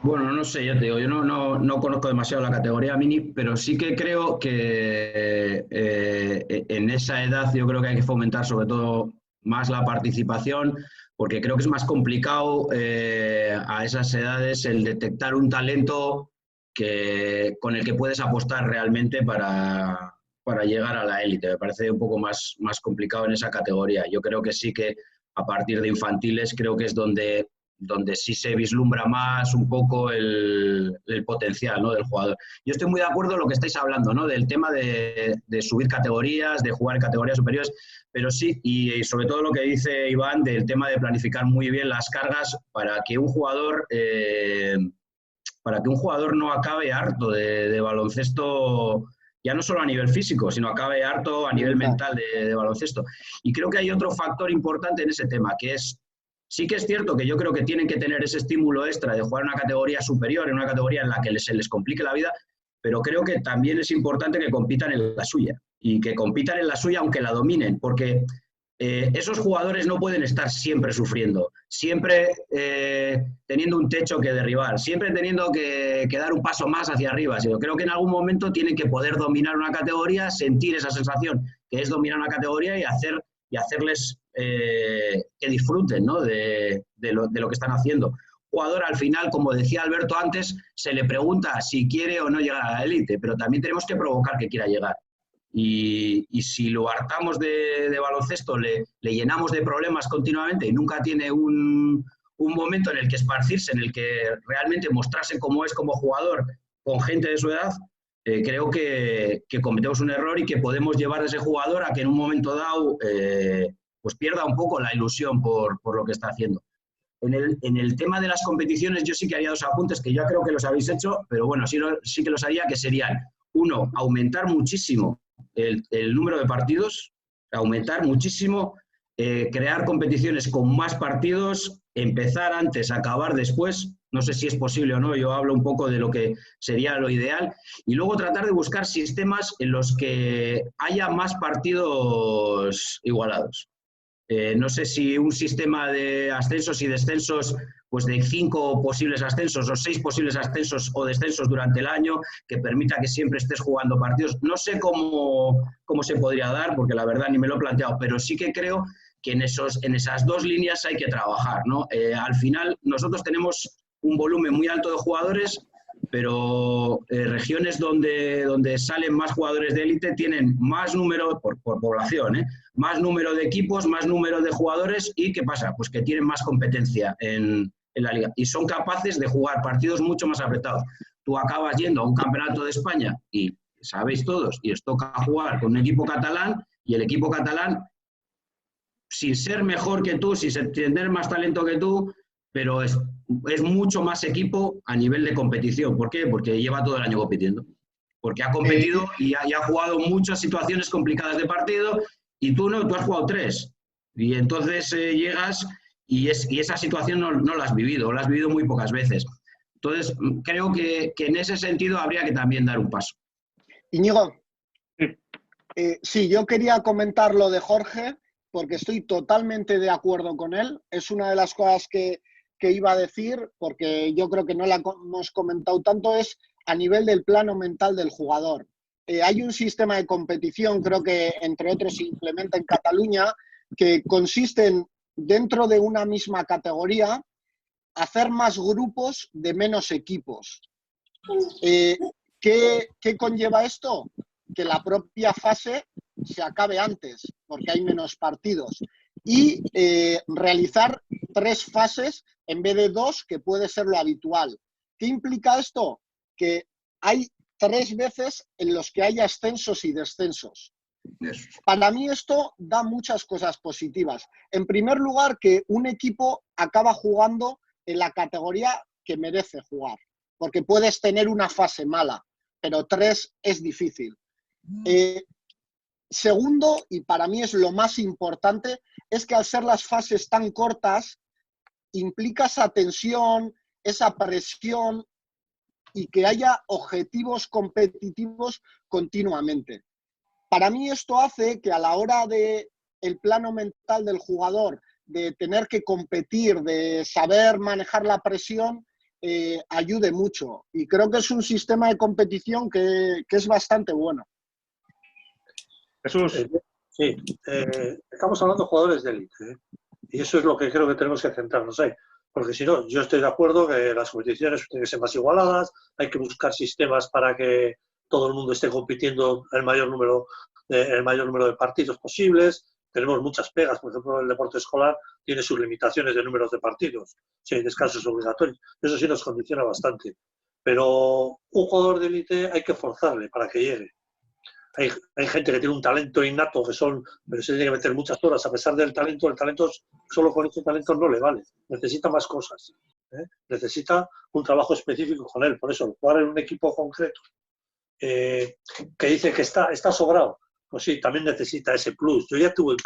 Bueno, no sé, ya te digo, yo no conozco demasiado la categoría Mini, pero sí que creo que en esa edad yo creo que hay que fomentar sobre todo más la participación, porque creo que es más complicado a esas edades el detectar un talento con el que puedes apostar realmente para llegar a la élite. Me parece un poco más complicado en esa categoría. Yo creo que sí que a partir de infantiles creo que es donde sí se vislumbra más un poco el potencial, ¿no?, del jugador. Yo estoy muy de acuerdo en lo que estáis hablando, ¿no?, del tema de subir categorías, de jugar en categorías superiores, pero sí, y sobre todo lo que dice Iván del tema de planificar muy bien las cargas para que un jugador no acabe harto de baloncesto, ya no solo a nivel físico, sino acabe harto a nivel mental de baloncesto. Y creo que hay otro factor importante en ese tema, que es, sí que es cierto que yo creo que tienen que tener ese estímulo extra de jugar en una categoría superior, en una categoría en la que se les complique la vida, pero creo que también es importante que compitan en la suya, y que compitan en la suya aunque la dominen, porque esos jugadores no pueden estar siempre sufriendo, siempre teniendo un techo que derribar, siempre teniendo que dar un paso más hacia arriba, sino creo que en algún momento tienen que poder dominar una categoría, sentir esa sensación que es dominar una categoría y hacerles que disfruten, ¿no?, de lo que están haciendo. Jugador, al final, como decía Alberto antes, se le pregunta si quiere o no llegar a la élite, pero también tenemos que provocar que quiera llegar. Y si lo hartamos de baloncesto, le llenamos de problemas continuamente y nunca tiene un momento en el que esparcirse, en el que realmente mostrarse cómo es como jugador con gente de su edad, creo que cometemos un error y que podemos llevar a ese jugador a que en un momento dado pues pierda un poco la ilusión por lo que está haciendo. En el tema de las competiciones yo sí que haría dos apuntes que yo creo que los habéis hecho, pero bueno, sí que los haría, que serían, uno, aumentar muchísimo el número de partidos, aumentar muchísimo, crear competiciones con más partidos, empezar antes, acabar después, no sé si es posible o no, yo hablo un poco de lo que sería lo ideal, y luego tratar de buscar sistemas en los que haya más partidos igualados. No sé si un sistema de ascensos y descensos, pues de 5 posibles ascensos o 6 posibles ascensos o descensos durante el año, que permita que siempre estés jugando partidos. No sé cómo se podría dar, porque la verdad ni me lo he planteado, pero sí que creo que en esas dos líneas hay que trabajar, ¿no? Al final nosotros tenemos un volumen muy alto de jugadores, pero regiones donde salen más jugadores de élite tienen más número, por población, más número de equipos, más número de jugadores, y ¿qué pasa? Pues que tienen más competencia en la liga y son capaces de jugar partidos mucho más apretados. Tú acabas yendo a un campeonato de España y sabéis todos, y os toca jugar con un equipo catalán, y el equipo catalán, sin ser mejor que tú, sin tener más talento que tú, pero es mucho más equipo a nivel de competición. ¿Por qué? Porque lleva todo el año compitiendo. porque ha competido y ha jugado muchas situaciones complicadas de partido, y tú no, tú has jugado 3. Y entonces llegas y esa situación no la has vivido, o la has vivido muy pocas veces. Entonces, creo que en ese sentido habría que también dar un paso. Íñigo, Sí. Sí, yo quería comentar lo de Jorge, porque estoy totalmente de acuerdo con él. Es una de las cosas que iba a decir, porque yo creo que no la hemos comentado tanto, es a nivel del plano mental del jugador. Hay un sistema de competición, creo que entre otros se implementa en Cataluña, que consiste en, dentro de una misma categoría, hacer más grupos de menos equipos. ¿Qué conlleva esto? Que la propia fase se acabe antes, porque hay menos partidos. Y realizar 3 fases en vez de 2, que puede ser lo habitual. ¿Qué implica esto? Que hay 3 veces en los que hay ascensos y descensos. Para mí esto da muchas cosas positivas. En primer lugar, que un equipo acaba jugando en la categoría que merece jugar, porque puedes tener una fase mala, pero 3 es difícil. Segundo, y para mí es lo más importante, es que al ser las fases tan cortas, implica esa tensión, esa presión y que haya objetivos competitivos continuamente. Para mí esto hace que a la hora del plano mental del jugador, de tener que competir, de saber manejar la presión, ayude mucho. Y creo que es un sistema de competición que es bastante bueno. Jesús. Sí, estamos hablando de jugadores de élite, y eso es lo que creo que tenemos que centrarnos ahí. Porque si no, yo estoy de acuerdo que las competiciones tienen que ser más igualadas, hay que buscar sistemas para que todo el mundo esté compitiendo el mayor número de partidos posibles. Tenemos muchas pegas, por ejemplo, el deporte escolar tiene sus limitaciones de números de partidos, si hay descansos obligatorios. Eso sí nos condiciona bastante. Pero un jugador de élite hay que forzarle para que llegue. Hay gente que tiene un talento innato, pero se tiene que meter muchas horas. A pesar del talento, el talento solo con ese talento no le vale. Necesita más cosas. Necesita un trabajo específico con él. Por eso, jugar en un equipo concreto que dice que está sobrado, pues sí, también necesita ese plus. Yo ya tuve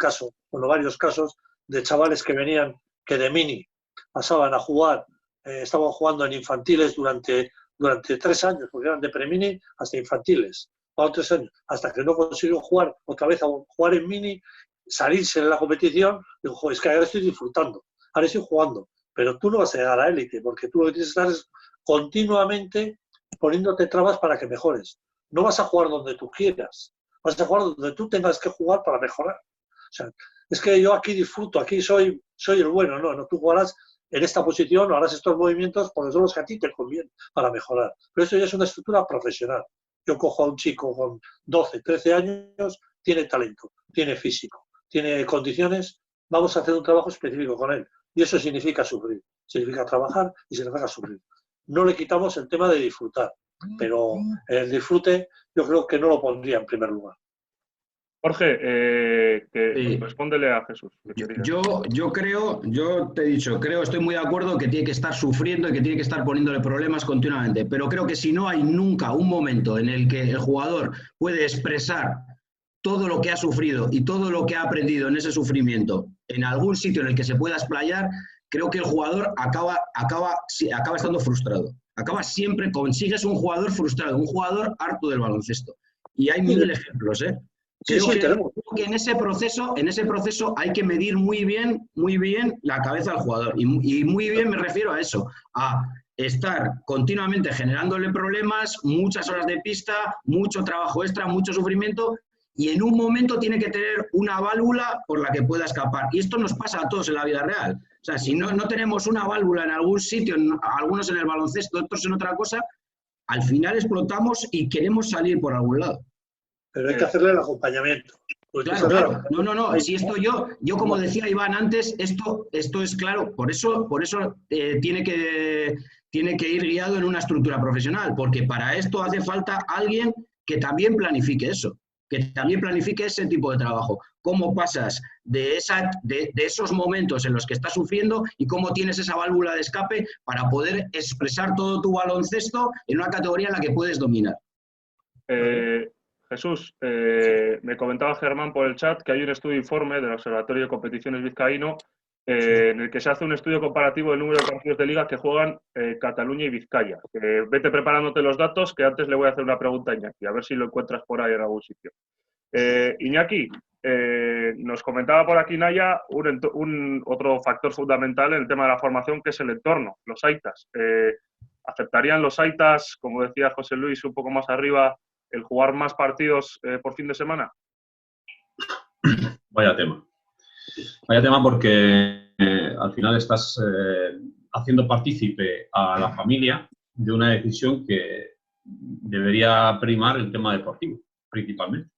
varios casos de chavales que venían, que de mini pasaban a jugar, estaban jugando en infantiles durante 3 años, porque eran de premini hasta infantiles. 3 años, hasta que no consiguió jugar otra vez, a jugar en mini, salirse en la competición, digo, joder, es que ahora estoy disfrutando, ahora estoy jugando, pero tú no vas a llegar a élite, porque tú lo que tienes que estar es continuamente poniéndote trabas para que mejores. No vas a jugar donde tú quieras, vas a jugar donde tú tengas que jugar para mejorar. O sea, es que yo aquí disfruto, aquí soy el bueno, no, tú jugarás en esta posición, harás estos movimientos porque son los que a ti te convienen para mejorar. Pero eso ya es una estructura profesional. Yo cojo a un chico con 12, 13 años, tiene talento, tiene físico, tiene condiciones, vamos a hacer un trabajo específico con él. Y eso significa sufrir, significa trabajar y significa sufrir. No le quitamos el tema de disfrutar, pero el disfrute yo creo que no lo pondría en primer lugar. Jorge, Sí. Respóndele a Jesús. Yo creo, yo te he dicho, estoy muy de acuerdo que tiene que estar sufriendo y que tiene que estar poniéndole problemas continuamente, pero creo que si no hay nunca un momento en el que el jugador puede expresar todo lo que ha sufrido y todo lo que ha aprendido en ese sufrimiento en algún sitio en el que se pueda explayar, creo que el jugador acaba estando frustrado. Consigues un jugador frustrado, un jugador harto del baloncesto. Y hay 1000 ejemplos, ¿eh? Creo que en ese proceso hay que medir muy bien la cabeza del jugador. Y muy bien me refiero a eso, a estar continuamente generándole problemas, muchas horas de pista, mucho trabajo extra, mucho sufrimiento, y en un momento tiene que tener una válvula por la que pueda escapar. Y esto nos pasa a todos en la vida real. O sea, si no tenemos una válvula en algún sitio, algunos en el baloncesto, otros en otra cosa, al final explotamos y queremos salir por algún lado. Pero hay que hacerle el acompañamiento. Claro. No. Si esto yo como decía Iván antes, esto es claro. Por eso tiene que ir guiado en una estructura profesional, porque para esto hace falta alguien que también planifique eso, que también planifique ese tipo de trabajo. Cómo pasas de esos momentos en los que estás sufriendo y cómo tienes esa válvula de escape para poder expresar todo tu baloncesto en una categoría en la que puedes dominar. Jesús, me comentaba Germán por el chat que hay un estudio informe del Observatorio de Competiciones Vizcaíno en el que se hace un estudio comparativo del número de partidos de liga que juegan Cataluña y Vizcaya. Vete preparándote los datos, que antes le voy a hacer una pregunta a Iñaki, a ver si lo encuentras por ahí en algún sitio. Iñaki, nos comentaba por aquí Naya otro factor fundamental en el tema de la formación, que es el entorno, los aitas. ¿Aceptarían los aitas, como decía José Luis un poco más arriba, el jugar más partidos por fin de semana? Vaya tema. Vaya tema porque al final estás haciendo partícipe a la familia de una decisión que debería primar el tema deportivo, principalmente.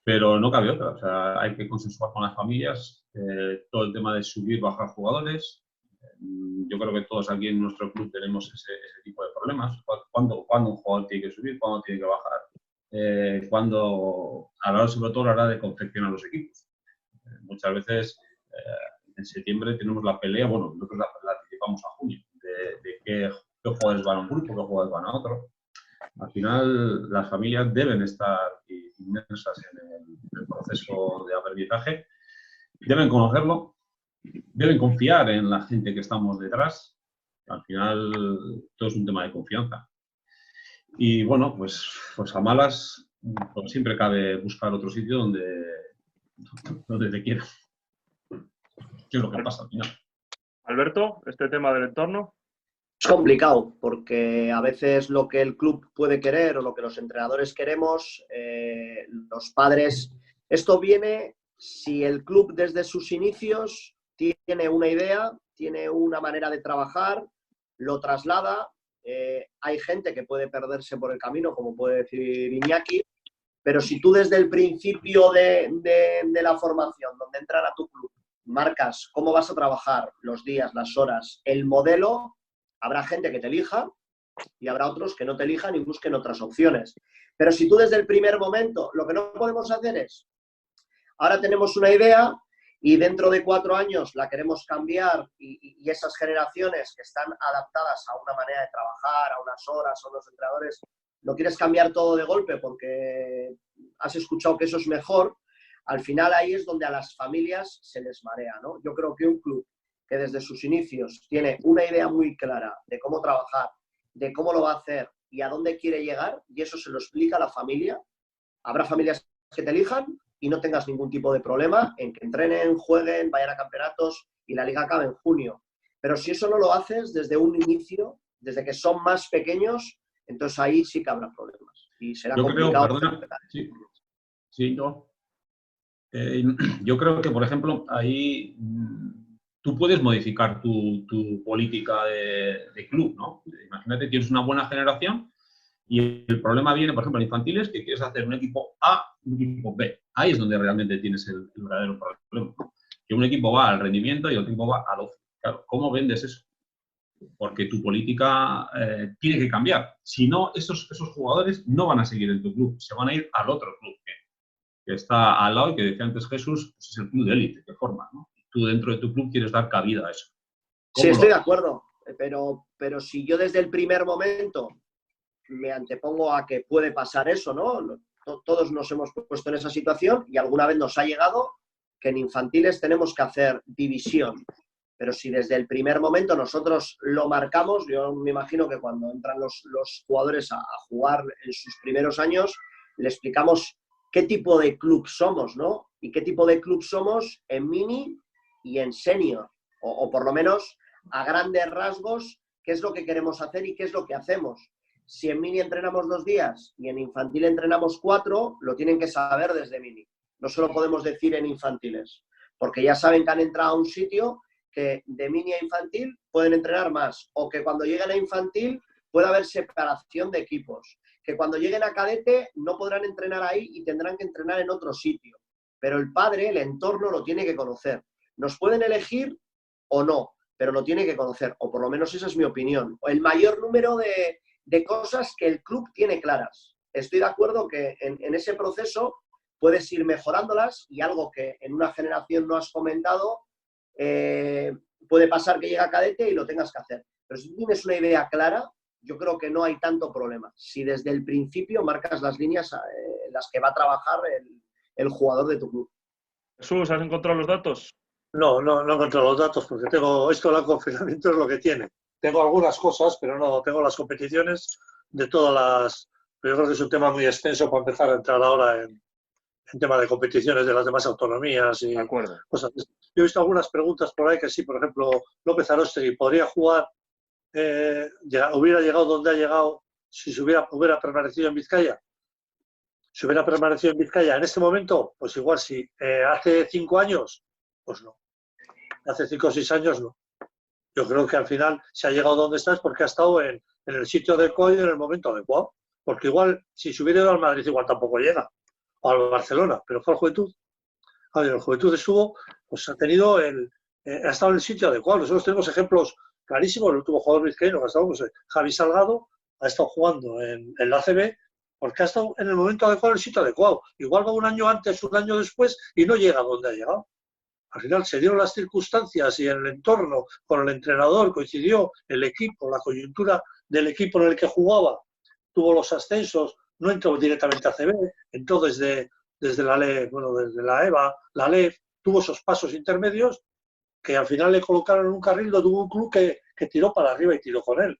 Pero no cabe otra. O sea, hay que consensuar con las familias todo el tema de subir, bajar jugadores. Yo creo que todos aquí en nuestro club tenemos ese tipo de problemas. ¿Cuándo un jugador tiene que subir? ¿Cuándo tiene que bajar? Cuando, sobre todo a la hora de confeccionar los equipos. Muchas veces en septiembre tenemos la pelea, bueno, nosotros la anticipamos a junio, de qué jugadores van a un grupo, qué jugadores van a otro. Al final, las familias deben estar inmersas en el proceso de aprendizaje, deben conocerlo, deben confiar en la gente que estamos detrás. Al final, todo es un tema de confianza. Y bueno, pues a malas, pues siempre cabe buscar otro sitio donde te quieran. ¿Qué es lo que pasa al final? Alberto, este tema del entorno. Es complicado porque a veces lo que el club puede querer o lo que los entrenadores queremos, los padres... Esto viene si el club desde sus inicios tiene una idea, tiene una manera de trabajar, lo traslada. Hay gente que puede perderse por el camino, como puede decir Iñaki, pero si tú desde el principio de la formación, donde entran a tu club, marcas cómo vas a trabajar, los días, las horas, el modelo, habrá gente que te elija y habrá otros que no te elijan y busquen otras opciones. Pero si tú desde el primer momento, lo que no podemos hacer es, ahora tenemos una idea y dentro de 4 años la queremos cambiar y esas generaciones que están adaptadas a una manera de trabajar, a unas horas, a unos entrenadores, lo quieres cambiar todo de golpe porque has escuchado que eso es mejor, al final ahí es donde a las familias se les marea, ¿no? Yo creo que un club que desde sus inicios tiene una idea muy clara de cómo trabajar, de cómo lo va a hacer y a dónde quiere llegar, y eso se lo explica a la familia, habrá familias que te elijan y no tengas ningún tipo de problema en que entrenen, jueguen, vayan a campeonatos y la liga acabe en junio. Pero si eso no lo haces desde un inicio, desde que son más pequeños, entonces ahí sí que habrá problemas. Y será complicado. Yo creo que, por ejemplo, ahí tú puedes modificar tu política de club, ¿no? Imagínate, tienes una buena generación y el problema viene, por ejemplo, en infantiles, que quieres hacer un equipo A y un equipo B. Ahí es donde realmente tienes el verdadero problema, ¿no? Que un equipo va al rendimiento y otro equipo va al ocio. Claro, ¿cómo vendes eso? Porque tu política tiene que cambiar. Si no, esos jugadores no van a seguir en tu club, se van a ir al otro club que está al lado y que decía antes Jesús, pues es el club de élite que forma, ¿no? Tú dentro de tu club quieres dar cabida a eso. Sí, estoy de acuerdo, pero si yo desde el primer momento me antepongo a que puede pasar eso, ¿no? Todos nos hemos puesto en esa situación y alguna vez nos ha llegado que en infantiles tenemos que hacer división. Pero si desde el primer momento nosotros lo marcamos, yo me imagino que cuando entran los jugadores a jugar en sus primeros años, le explicamos qué tipo de club somos, ¿no? Y qué tipo de club somos en mini y en senior. O por lo menos a grandes rasgos, qué es lo que queremos hacer y qué es lo que hacemos. Si en mini entrenamos 2 días y en infantil entrenamos 4, lo tienen que saber desde mini. No se lo podemos decir en infantiles, porque ya saben que han entrado a un sitio que de mini a infantil pueden entrenar más, o que cuando lleguen a infantil puede haber separación de equipos, que cuando lleguen a cadete no podrán entrenar ahí y tendrán que entrenar en otro sitio. Pero el padre, el entorno, lo tiene que conocer. Nos pueden elegir o no, pero lo tiene que conocer, o por lo menos esa es mi opinión. El mayor número de cosas que el club tiene claras. Estoy de acuerdo que en ese proceso puedes ir mejorándolas y algo que en una generación no has comentado, puede pasar que llegue a cadete y lo tengas que hacer. Pero si tienes una idea clara, yo creo que no hay tanto problema. Si desde el principio marcas las líneas en las que va a trabajar el jugador de tu club. Jesús, ¿has encontrado los datos? No encuentro los datos porque tengo esto del confinamiento es lo que tiene. Tengo algunas cosas, pero no tengo las competiciones de todas las. Pero yo creo que es un tema muy extenso para empezar a entrar ahora en tema de competiciones de las demás autonomías y De acuerdo. cosas. Yo he visto algunas preguntas por ahí que sí, por ejemplo, López Aróstegui podría jugar, hubiera llegado donde ha llegado si se hubiera permanecido en Vizcaya. Si hubiera permanecido en Vizcaya en este momento, pues igual sí. Hace 5 años, pues no. Hace 5 o 6 años no. Yo creo que al final se ha llegado donde está es porque ha estado en el sitio adecuado y en el momento adecuado. Porque igual, si se hubiera ido al Madrid, igual tampoco llega. O al Barcelona, pero fue al Juventud. El Juventud estuvo, pues ha tenido ha estado en el sitio adecuado. Nosotros tenemos ejemplos clarísimos. El último jugador vizcaíno que ha estado, pues, Javi Salgado, ha estado jugando en la ACB porque ha estado en el momento adecuado, en el sitio adecuado. Igual va un año antes, un año después y no llega a donde ha llegado. Al final se dieron las circunstancias y el entorno con el entrenador, coincidió el equipo, la coyuntura del equipo en el que jugaba, tuvo los ascensos, no entró directamente a CB, entró desde la LEF, bueno, desde la EVA, la LEF, tuvo esos pasos intermedios que al final le colocaron en un carril donde tuvo un club que tiró para arriba y tiró con él.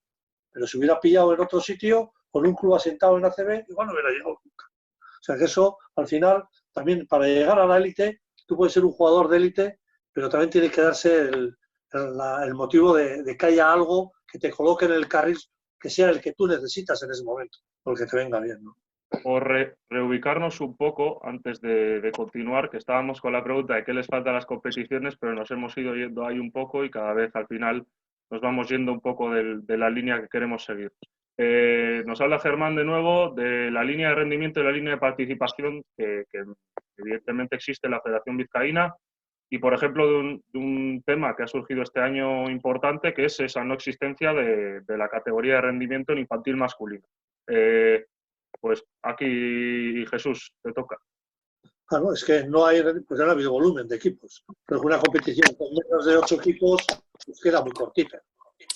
Pero si hubiera pillado en otro sitio, con un club asentado en ACB, igual no hubiera llegado nunca. O sea que eso, al final, también para llegar a la élite, tú puedes ser un jugador de élite, pero también tiene que darse el motivo de que haya algo que te coloque en el carril que sea el que tú necesitas en ese momento, o el que te venga bien, ¿no? Por reubicarnos un poco, antes de continuar, que estábamos con la pregunta de qué les falta a las competiciones, pero nos hemos ido yendo ahí un poco y cada vez al final nos vamos yendo un poco de la línea que queremos seguir. Nos habla Germán de nuevo de la línea de rendimiento y la línea de participación que evidentemente existe en la Federación Vizcaína y, por ejemplo, de un tema que ha surgido este año importante, que es esa no existencia de la categoría de rendimiento en infantil masculino. Pues aquí, Jesús, te toca. Claro, es que no ha habido volumen de equipos. Pero una competición con menos de 8 equipos pues queda muy cortita.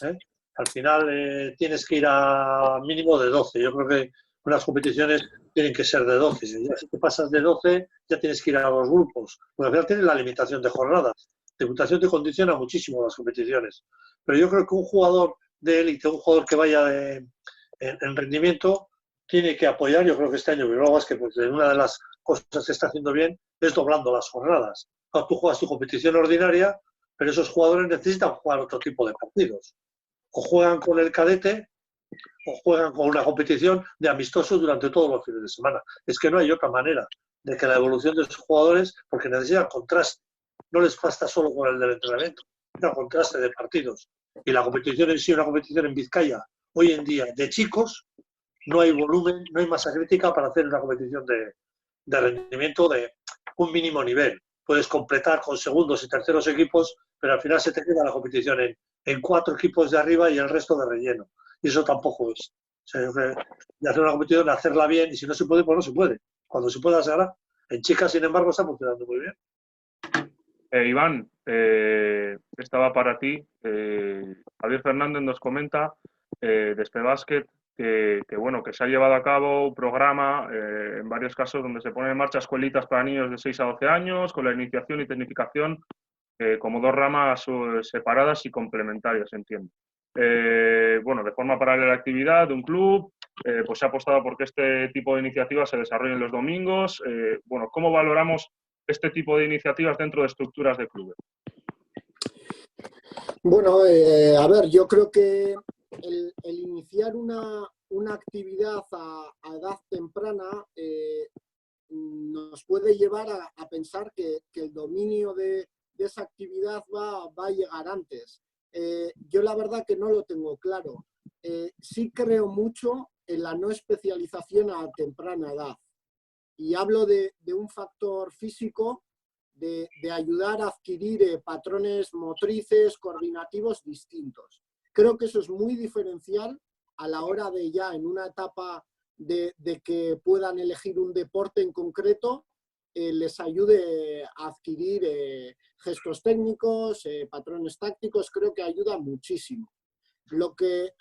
Al final tienes que ir a mínimo de 12. Yo creo que unas competiciones tienen que ser de 12. Si te pasas de 12, ya tienes que ir a los grupos. Porque al final tienes la limitación de jornadas. La limitación te condiciona muchísimo las competiciones. Pero yo creo que un jugador de élite, un jugador que vaya en rendimiento, tiene que apoyar. Yo creo que este año Bilbao Basket, pues, una de las cosas que está haciendo bien es doblando las jornadas. Tú juegas tu competición ordinaria, pero esos jugadores necesitan jugar otro tipo de partidos. O juegan con el cadete o juegan con una competición de amistosos durante todos los fines de semana. Es que no hay otra manera de que la evolución de esos jugadores, porque necesitan contraste. No les basta solo con el del entrenamiento, necesitan contraste de partidos. Y la competición en sí, una competición en Vizcaya, hoy en día, de chicos, no hay volumen, no hay masa crítica para hacer una competición de rendimiento de un mínimo nivel. Puedes completar con segundos y terceros equipos, pero al final se te queda la competición en 4 equipos de arriba y el resto de relleno. Y eso tampoco es. O sea, de hacer una competición, hacerla bien, y si no se puede, pues no se puede. Cuando se pueda, se hará. En chicas, sin embargo, está funcionando muy bien. Iván, estaba para ti. Javier Fernández nos comenta de este básquet que se ha llevado a cabo un programa en varios casos donde se ponen en marcha escuelitas para niños de 6 a 12 años con la iniciación y tecnificación como 2 ramas separadas y complementarias, entiendo. De forma paralela a la actividad de un club, pues se ha apostado por que este tipo de iniciativas se desarrollen los domingos. ¿Cómo valoramos este tipo de iniciativas dentro de estructuras de clubes? Bueno, a ver, yo creo que el iniciar una actividad a edad temprana nos puede llevar a pensar que el dominio de esa actividad va a llegar antes. Yo la verdad que no lo tengo claro. Sí creo mucho en la no especialización a temprana edad. Y hablo de un factor físico, de ayudar a adquirir patrones motrices, coordinativos distintos. Creo que eso es muy diferencial a la hora de ya en una etapa de que puedan elegir un deporte en concreto, les ayude a adquirir gestos técnicos, patrones tácticos. Creo que ayuda muchísimo. Lo que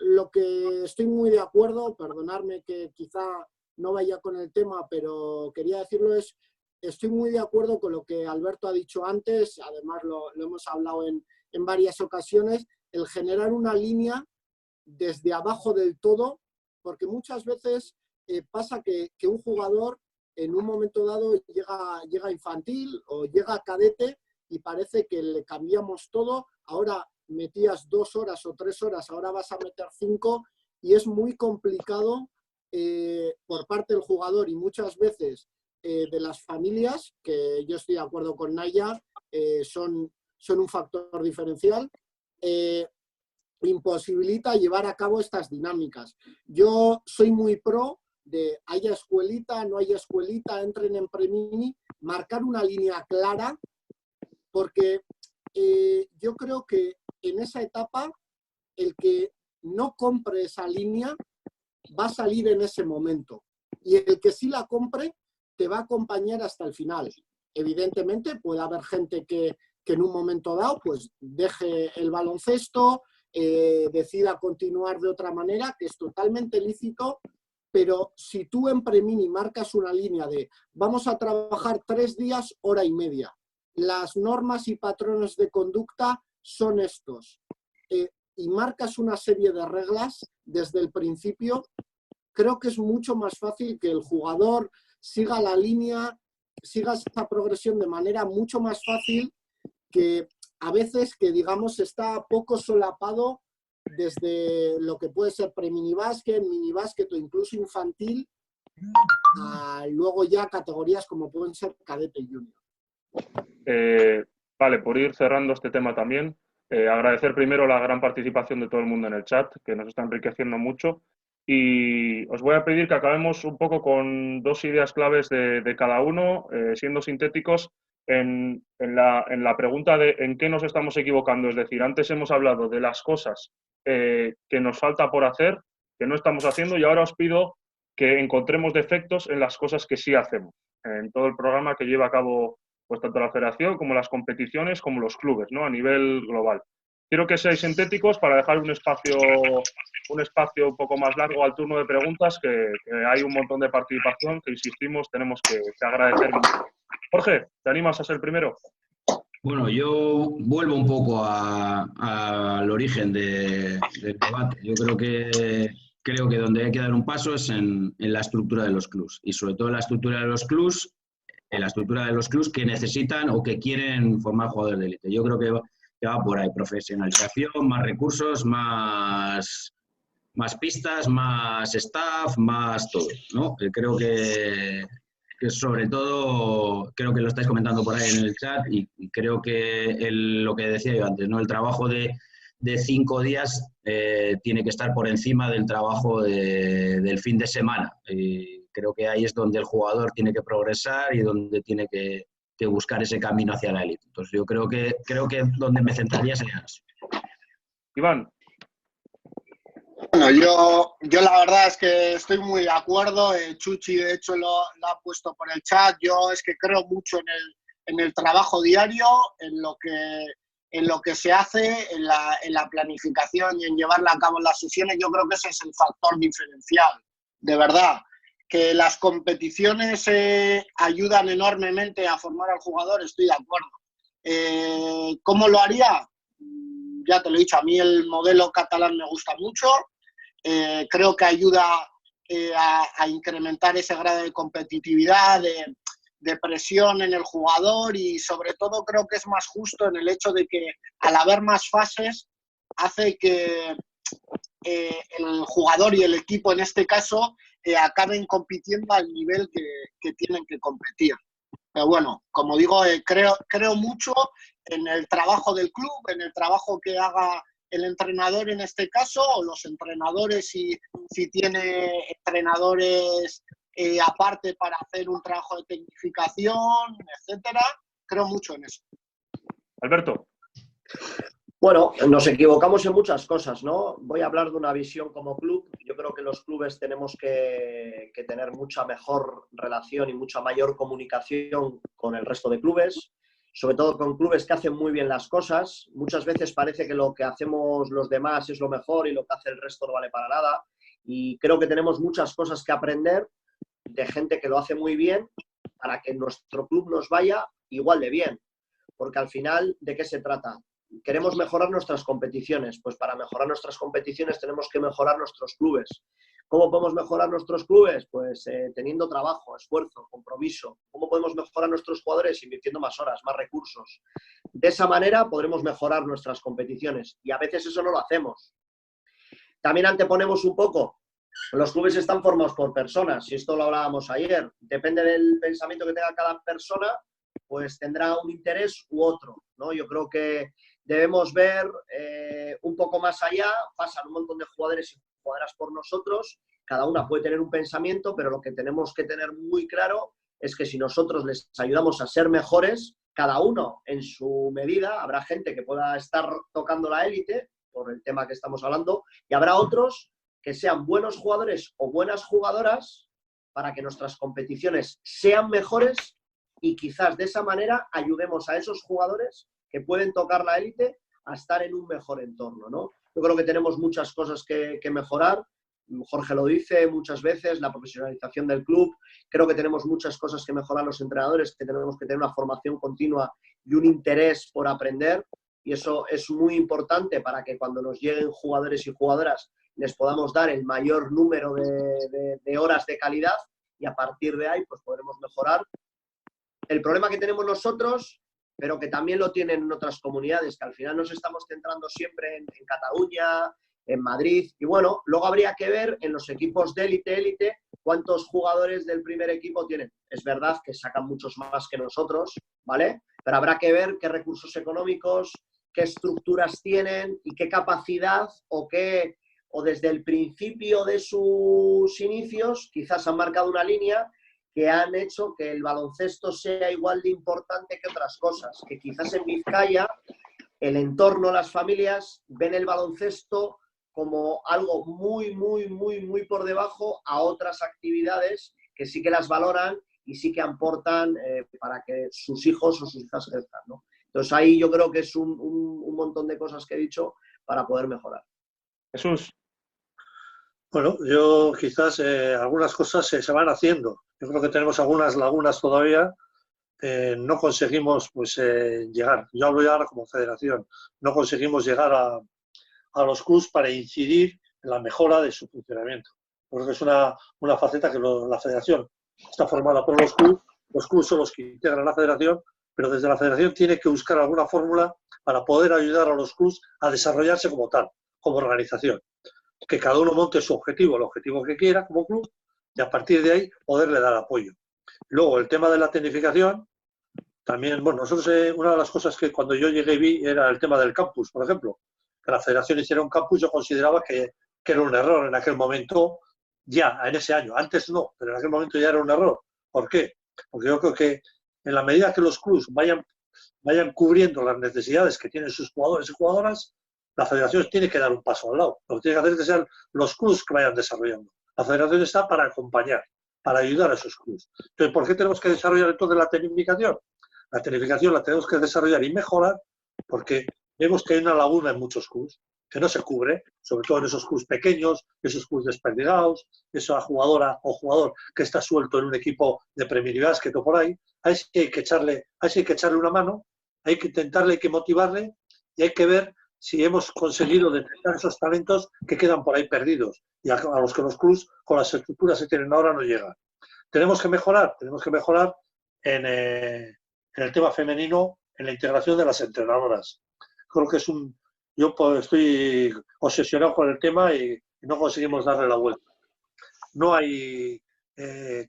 estoy muy de acuerdo, perdonadme que quizá no vaya con el tema, pero quería decirlo estoy muy de acuerdo con lo que Alberto ha dicho antes, además lo hemos hablado en varias ocasiones, el generar una línea desde abajo del todo, porque muchas veces pasa que un jugador en un momento dado llega infantil o llega cadete y parece que le cambiamos todo, ahora metías 2 horas o 3 horas, ahora vas a meter 5 y es muy complicado por parte del jugador y muchas veces de las familias, que yo estoy de acuerdo con Naya, son un factor diferencial, imposibilita llevar a cabo estas dinámicas. Yo soy muy pro de haya escuelita, no haya escuelita, entren en Premini, marcar una línea clara, porque yo creo que en esa etapa el que no compre esa línea va a salir en ese momento y el que sí la compre te va a acompañar hasta el final. Evidentemente puede haber gente que en un momento dado pues deje el baloncesto, decida continuar de otra manera, que es totalmente lícito, pero si tú en Premini marcas una línea de vamos a trabajar 3 días, hora y media, las normas y patrones de conducta son estos, y marcas una serie de reglas desde el principio, creo que es mucho más fácil que el jugador siga la línea, siga esa progresión de manera mucho más fácil que a veces que, digamos, está poco solapado desde lo que puede ser pre-minibásquet, minibásquet o incluso infantil, a luego ya categorías como pueden ser cadete y junior. Vale, por ir cerrando este tema también, agradecer primero la gran participación de todo el mundo en el chat, que nos está enriqueciendo mucho. Y os voy a pedir que acabemos un poco con 2 ideas claves de cada uno, siendo sintéticos en la pregunta de en qué nos estamos equivocando. Es decir, antes hemos hablado de las cosas que nos falta por hacer, que no estamos haciendo, y ahora os pido que encontremos defectos en las cosas que sí hacemos, en todo el programa que lleva a cabo pues tanto la federación como las competiciones como los clubes, ¿no? A nivel global. Quiero que seáis sintéticos para dejar un espacio un poco más largo al turno de preguntas, que hay un montón de participación que, insistimos, tenemos que agradecer mucho. Jorge, ¿te animas a ser primero? Bueno, yo vuelvo un poco al origen del debate. Yo creo que donde hay que dar un paso es en la estructura de los clubs, y sobre todo en la estructura de los clubs, que necesitan o que quieren formar jugadores de élite. Yo creo que va por ahí: profesionalización, más recursos, más pistas, más staff, más todo, ¿no? Creo que sobre todo, creo que lo estáis comentando por ahí en el chat, y creo que lo que decía yo antes, ¿no? El trabajo de 5 días tiene que estar por encima del trabajo del fin de semana. Creo que ahí es donde el jugador tiene que progresar y donde tiene que buscar ese camino hacia la élite. Entonces yo creo que donde me centraría sería eso. Iván. Bueno, yo la verdad es que estoy muy de acuerdo. Chuchi, de hecho, lo ha puesto por el chat. Yo es que creo mucho en el trabajo diario, en lo que se hace, en la planificación y en llevarla a cabo en las sesiones. Yo creo que ese es el factor diferencial, de verdad. Que las competiciones ayudan enormemente a formar al jugador, estoy de acuerdo. ¿Cómo lo haría? Ya te lo he dicho, a mí el modelo catalán me gusta mucho. Creo que ayuda a incrementar ese grado de competitividad, de presión en el jugador, y sobre todo creo que es más justo en el hecho de que al haber más fases hace que el jugador y el equipo en este caso acaben compitiendo al nivel que tienen que competir. Pero bueno, como digo, creo mucho en el trabajo del club, en el trabajo que haga el entrenador en este caso, o los entrenadores si tiene entrenadores aparte para hacer un trabajo de tecnificación, etcétera. Creo mucho en eso. Alberto. Bueno, nos equivocamos en muchas cosas, ¿no? Voy a hablar de una visión como club. Yo creo que los clubes tenemos que tener mucha mejor relación y mucha mayor comunicación con el resto de clubes, sobre todo con clubes que hacen muy bien las cosas. Muchas veces parece que lo que hacemos los demás es lo mejor y lo que hace el resto no vale para nada. Y creo que tenemos muchas cosas que aprender de gente que lo hace muy bien para que nuestro club nos vaya igual de bien. Porque al final, ¿de qué se trata? ¿Queremos mejorar nuestras competiciones? Pues para mejorar nuestras competiciones tenemos que mejorar nuestros clubes. ¿Cómo podemos mejorar nuestros clubes? Pues teniendo trabajo, esfuerzo, compromiso. ¿Cómo podemos mejorar nuestros jugadores? Invirtiendo más horas, más recursos. De esa manera podremos mejorar nuestras competiciones y a veces eso no lo hacemos. También anteponemos un poco, los clubes están formados por personas y esto lo hablábamos ayer. Depende del pensamiento que tenga cada persona, pues tendrá un interés u otro, ¿no? Yo creo que debemos ver un poco más allá, pasan un montón de jugadores y jugadoras por nosotros, cada una puede tener un pensamiento, pero lo que tenemos que tener muy claro es que si nosotros les ayudamos a ser mejores, cada uno en su medida, habrá gente que pueda estar tocando la élite, por el tema que estamos hablando, y habrá otros que sean buenos jugadores o buenas jugadoras para que nuestras competiciones sean mejores y quizás de esa manera ayudemos a esos jugadores que pueden tocar la élite a estar en un mejor entorno, ¿no? Yo creo que tenemos muchas cosas que mejorar. Jorge lo dice muchas veces, la profesionalización del club. Creo que tenemos muchas cosas que mejorar los entrenadores, que tenemos que tener una formación continua y un interés por aprender. Y eso es muy importante para que cuando nos lleguen jugadores y jugadoras les podamos dar el mayor número de horas de calidad y a partir de ahí pues podremos mejorar. El problema que tenemos nosotros, pero que también lo tienen en otras comunidades, que al final nos estamos centrando siempre en Cataluña, en Madrid, y bueno, luego habría que ver en los equipos de élite, cuántos jugadores del primer equipo tienen. Es verdad que sacan muchos más que nosotros, ¿vale? Pero habrá que ver qué recursos económicos, qué estructuras tienen y qué capacidad o desde el principio de sus inicios quizás han marcado una línea que han hecho que el baloncesto sea igual de importante que otras cosas, que quizás en Vizcaya el entorno, las familias ven el baloncesto como algo muy por debajo a otras actividades que sí que las valoran y sí que aportan para que sus hijos o sus hijas crezcan, ¿no? Entonces ahí yo creo que es un montón de cosas que he dicho para poder mejorar. Jesús. Bueno, yo quizás algunas cosas se van haciendo. Yo creo que tenemos algunas lagunas todavía. No conseguimos pues llegar. Yo hablo ya ahora como federación. No conseguimos llegar a los clubs para incidir en la mejora de su funcionamiento. Porque es una faceta que la federación está formada por los clubs son los que integran la federación, pero desde la federación tiene que buscar alguna fórmula para poder ayudar a los clubs a desarrollarse como tal, como organización. Que cada uno monte su objetivo, el objetivo que quiera como club, y a partir de ahí poderle dar apoyo. Luego, el tema de la tecnificación, también, bueno, nosotros una de las cosas que cuando yo llegué vi era el tema del campus, por ejemplo. Que la federación hiciera un campus, yo consideraba que era un error en aquel momento, ya, en ese año. Antes no, pero en aquel momento ya era un error. ¿Por qué? Porque yo creo que en la medida que los clubs vayan cubriendo las necesidades que tienen sus jugadores y jugadoras, la federación tiene que dar un paso al lado. Lo que tiene que hacer es que sean los clubs que vayan desarrollando. La federación está para acompañar, para ayudar a esos clubs. Entonces, ¿por qué tenemos que desarrollar entonces la tecnificación? La tecnificación la tenemos que desarrollar y mejorar porque vemos que hay una laguna en muchos clubs que no se cubre, sobre todo en esos clubs pequeños, esos clubs desperdigados, esa jugadora o jugador que está suelto en un equipo de Premier Basket o por ahí. Ahí sí hay que echarle una mano, hay que intentarle, hay que motivarle y hay que ver si hemos conseguido detectar esos talentos que quedan por ahí perdidos y a los que los clubs con las estructuras que tienen ahora no llegan. Tenemos que mejorar en el tema femenino, en la integración de las entrenadoras. Creo que yo estoy obsesionado con el tema y no conseguimos darle la vuelta. No hay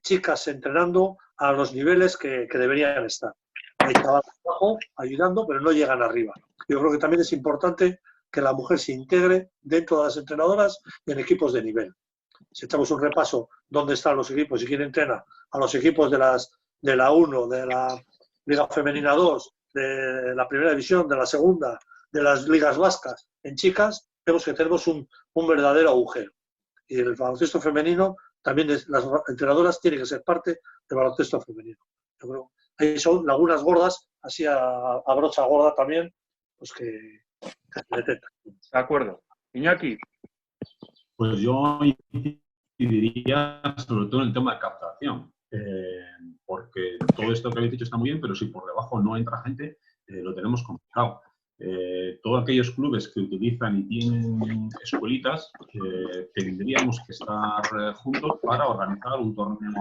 chicas entrenando a los niveles que deberían estar. Hay chavales abajo ayudando, pero no llegan arriba. Yo creo que también es importante que la mujer se integre dentro de las entrenadoras y en equipos de nivel. Si echamos un repaso dónde están los equipos y quién entrena a los equipos de la 1, de la Liga Femenina 2, de la Primera División, de la Segunda, de las ligas vascas en chicas, vemos que tenemos un verdadero agujero. Y el baloncesto femenino, también las entrenadoras tienen que ser parte del baloncesto femenino. Yo creo ahí son lagunas gordas, así a brocha gorda también, pues que detectan. De acuerdo. Iñaki. Pues yo incidiría sobre todo en el tema de captación, porque todo esto que habéis dicho está muy bien, pero si por debajo no entra gente, lo tenemos complicado. Todos aquellos clubes que utilizan y tienen escuelitas, tendríamos que estar juntos para organizar un torneo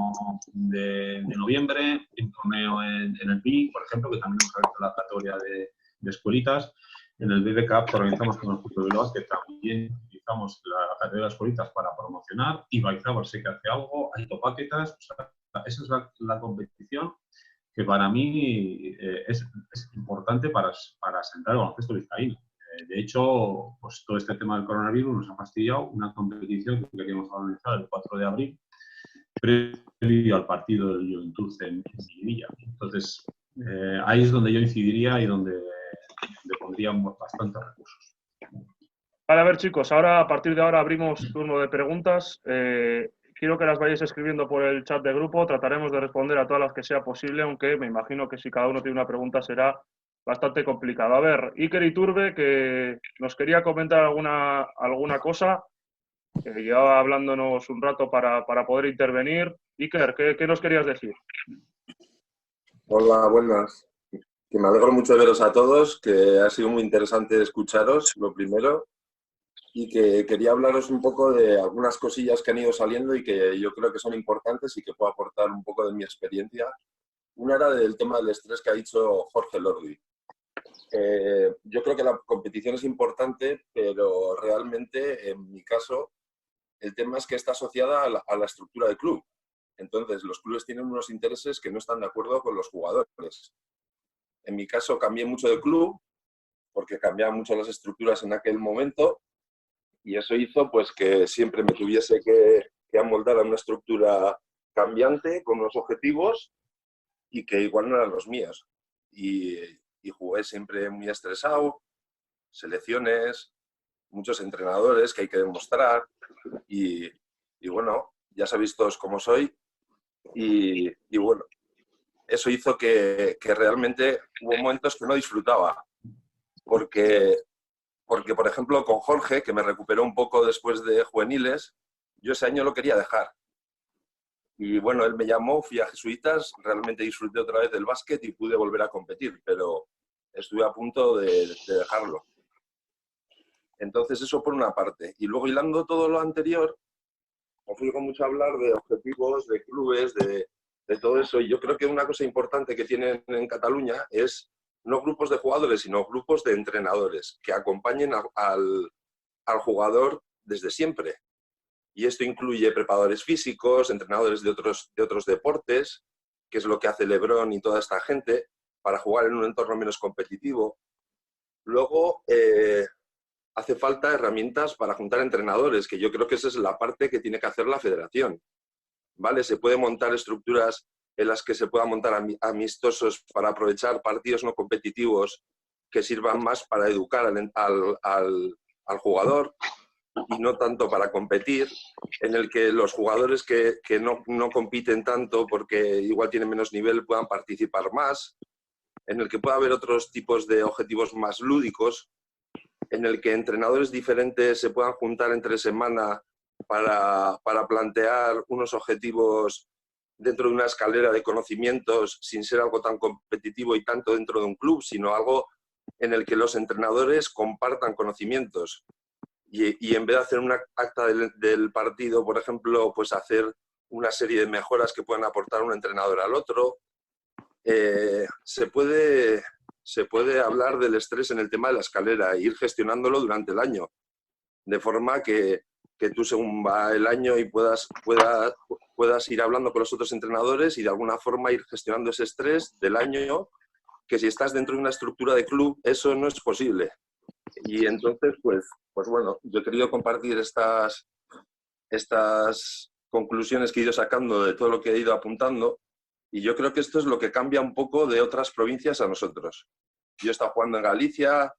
de noviembre, un torneo en el PI, por ejemplo, que también hemos abierto la categoría de escuelitas. En el BBK organizamos con el Club de Bilbao, que también utilizamos la categoría de escuelitas para promocionar. Y Baizábal sé que hace algo, hay topaquetas. O sea, esa es la competición que para mí es importante para sentar el baloncesto vizcaíno. De hecho, pues todo este tema del coronavirus nos ha fastidiado una competición que queríamos organizar el 4 de abril, previo al partido del Juventud en Sevilla. Entonces, ahí es donde yo incidiría y donde le pondríamos bastantes recursos. Vale, a ver, chicos, ahora a partir de ahora abrimos turno de preguntas. Quiero que las vayáis escribiendo por el chat de grupo. Trataremos de responder a todas las que sea posible, aunque me imagino que si cada uno tiene una pregunta será bastante complicado. A ver, Iker Iturbe, que nos quería comentar alguna cosa, que llevaba hablándonos un rato para poder intervenir. Iker, ¿qué nos querías decir? Hola, buenas. Que me alegro mucho de veros a todos, que ha sido muy interesante escucharos, lo primero, y que quería hablaros un poco de algunas cosillas que han ido saliendo y que yo creo que son importantes y que puedo aportar un poco de mi experiencia. Una era del tema del estrés que ha dicho Jorge Lordi. Yo creo que la competición es importante, pero realmente, en mi caso, el tema es que está asociada a la estructura del club. Entonces, los clubes tienen unos intereses que no están de acuerdo con los jugadores. En mi caso, cambié mucho de club, porque cambiaban mucho las estructuras en aquel momento, y eso hizo pues, que siempre me tuviese que amoldar a una estructura cambiante, con unos objetivos, y que igual no eran los míos. Y jugué siempre muy estresado, selecciones, muchos entrenadores que hay que demostrar, y bueno, ya sabéis todos cómo soy, y bueno, eso hizo que realmente hubo momentos que no disfrutaba, porque, por ejemplo, con Jorge, que me recuperó un poco después de juveniles, yo ese año lo quería dejar. Y bueno, él me llamó, fui a Jesuitas, realmente disfruté otra vez del básquet y pude volver a competir, pero estuve a punto de dejarlo. Entonces eso por una parte. Y luego, hilando todo lo anterior, os oigo mucho hablar de objetivos, de clubes, de todo eso. Y yo creo que una cosa importante que tienen en Cataluña es no grupos de jugadores, sino grupos de entrenadores que acompañen al jugador desde siempre. Y esto incluye preparadores físicos, entrenadores de otros deportes, que es lo que hace LeBron y toda esta gente, para jugar en un entorno menos competitivo. Luego, hace falta herramientas para juntar entrenadores, que yo creo que esa es la parte que tiene que hacer la federación. ¿Vale? Se puede montar estructuras en las que se puedan montar amistosos para aprovechar partidos no competitivos que sirvan más para educar al jugador y no tanto para competir, en el que los jugadores que no compiten tanto porque igual tienen menos nivel puedan participar más, en el que pueda haber otros tipos de objetivos más lúdicos, en el que entrenadores diferentes se puedan juntar entre semana para plantear unos objetivos dentro de una escalera de conocimientos sin ser algo tan competitivo y tanto dentro de un club, sino algo en el que los entrenadores compartan conocimientos. Y en vez de hacer una acta del partido, por ejemplo, pues hacer una serie de mejoras que puedan aportar un entrenador al otro. Se puede hablar del estrés en el tema de la escalera e ir gestionándolo durante el año, de forma que tú según va el año y puedas ir hablando con los otros entrenadores y de alguna forma ir gestionando ese estrés del año, que si estás dentro de una estructura de club, eso no es posible. Y entonces, pues bueno, yo he querido compartir estas conclusiones que he ido sacando de todo lo que he ido apuntando, y yo creo que esto es lo que cambia un poco de otras provincias a nosotros. Yo he estado jugando en Galicia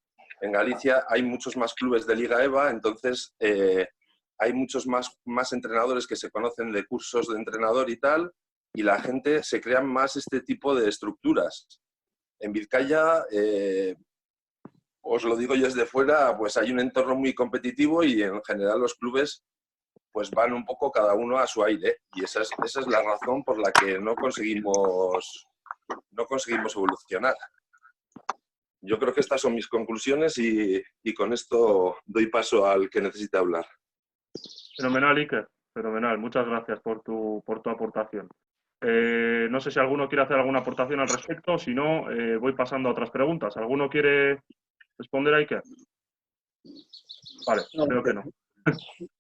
hay muchos más clubes de Liga EVA, entonces hay muchos más entrenadores que se conocen de cursos de entrenador y tal, y la gente se crea más este tipo de estructuras. En Vizcaya, os lo digo yo desde fuera, pues hay un entorno muy competitivo y en general los clubes pues van un poco cada uno a su aire, y esa es la razón por la que no conseguimos evolucionar. Yo creo que estas son mis conclusiones y con esto doy paso al que necesita hablar. Fenomenal, Iker. Fenomenal. Muchas gracias por tu aportación. No sé si alguno quiere hacer alguna aportación al respecto. Si no, voy pasando a otras preguntas. ¿Alguno quiere responder a Iker? Vale, No, creo que no.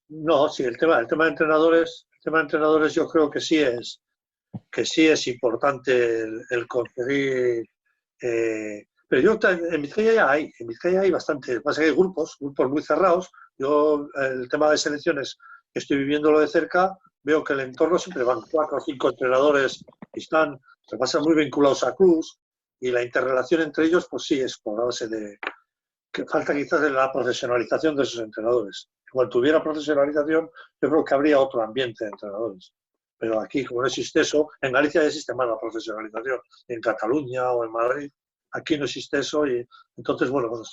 No, sí, el tema de entrenadores yo creo que sí es importante el conseguir. Pero yo en Vizcaya hay bastante, pasa que hay grupos muy cerrados. Yo el tema de selecciones que estoy viviéndolo de cerca, veo que el entorno siempre van 4 o 5 entrenadores que se pasan muy vinculados a clubs, y la interrelación entre ellos, pues sí, es por la base de que falta quizás de la profesionalización de esos entrenadores. Cuando tuviera profesionalización, yo creo que habría otro ambiente de entrenadores. Pero aquí, como no existe eso, en Galicia ya existe más la profesionalización. En Cataluña o en Madrid, aquí no existe eso. Y entonces, bueno, con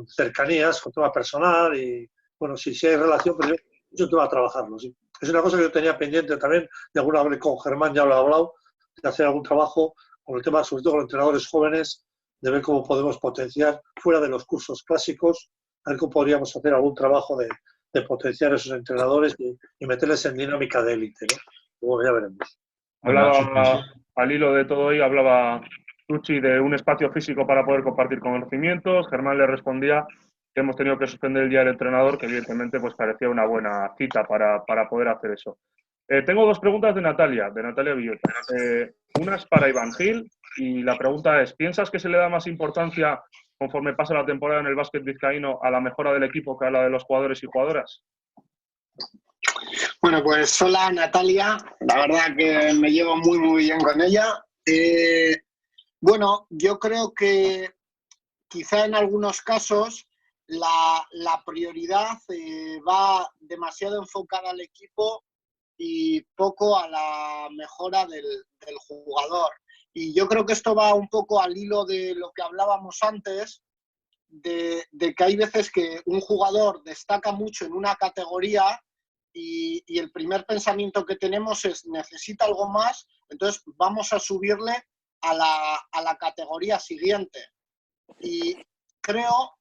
cercanías, con tema personal, y bueno, sí hay relación, pero yo tengo que trabajarlo. ¿Sí? Es una cosa que yo tenía pendiente también, de alguna vez con Germán ya lo he hablado, de hacer algún trabajo con el tema, sobre todo con los entrenadores jóvenes, de ver cómo podemos potenciar fuera de los cursos clásicos, a ver cómo podríamos hacer algún trabajo de potenciar a esos entrenadores y meterles en dinámica de élite, ¿no? Luego ya veremos. Hablaba, al hilo de todo ello, hablaba Tucci de un espacio físico para poder compartir conocimientos. Germán le respondía que hemos tenido que suspender el día del entrenador, que evidentemente pues parecía una buena cita para poder hacer eso. Tengo 2 preguntas de Natalia Villota. Una es para Iván Gil, y la pregunta es: ¿piensas que se le da más importancia conforme pasa la temporada en el básquet vizcaíno a la mejora del equipo que a la de los jugadores y jugadoras? Bueno, pues hola Natalia, la verdad que me llevo muy bien con ella. Bueno, yo creo que quizá en algunos casos la prioridad va demasiado enfocada al equipo y poco a la mejora del jugador. Y yo creo que esto va un poco al hilo de lo que hablábamos antes, de que hay veces que un jugador destaca mucho en una categoría y el primer pensamiento que tenemos es: necesita algo más, entonces vamos a subirle a la categoría siguiente. Y creo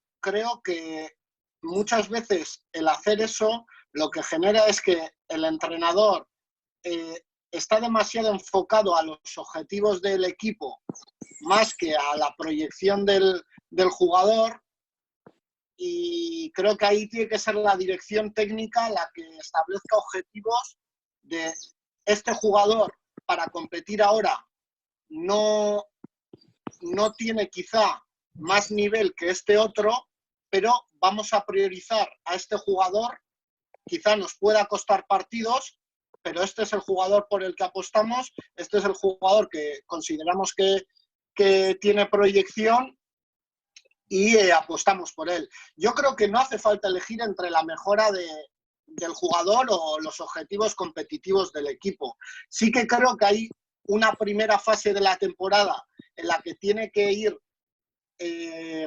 que muchas veces el hacer eso lo que genera es que el entrenador está demasiado enfocado a los objetivos del equipo más que a la proyección del jugador, y creo que ahí tiene que ser la dirección técnica la que establezca objetivos de este jugador para competir ahora. No tiene quizá más nivel que este otro, pero vamos a priorizar a este jugador. Quizá nos pueda costar partidos, pero este es el jugador por el que apostamos, este es el jugador que consideramos que tiene proyección y apostamos por él. Yo creo que no hace falta elegir entre la mejora del jugador o los objetivos competitivos del equipo. Sí que creo que hay una primera fase de la temporada en la que tiene que ir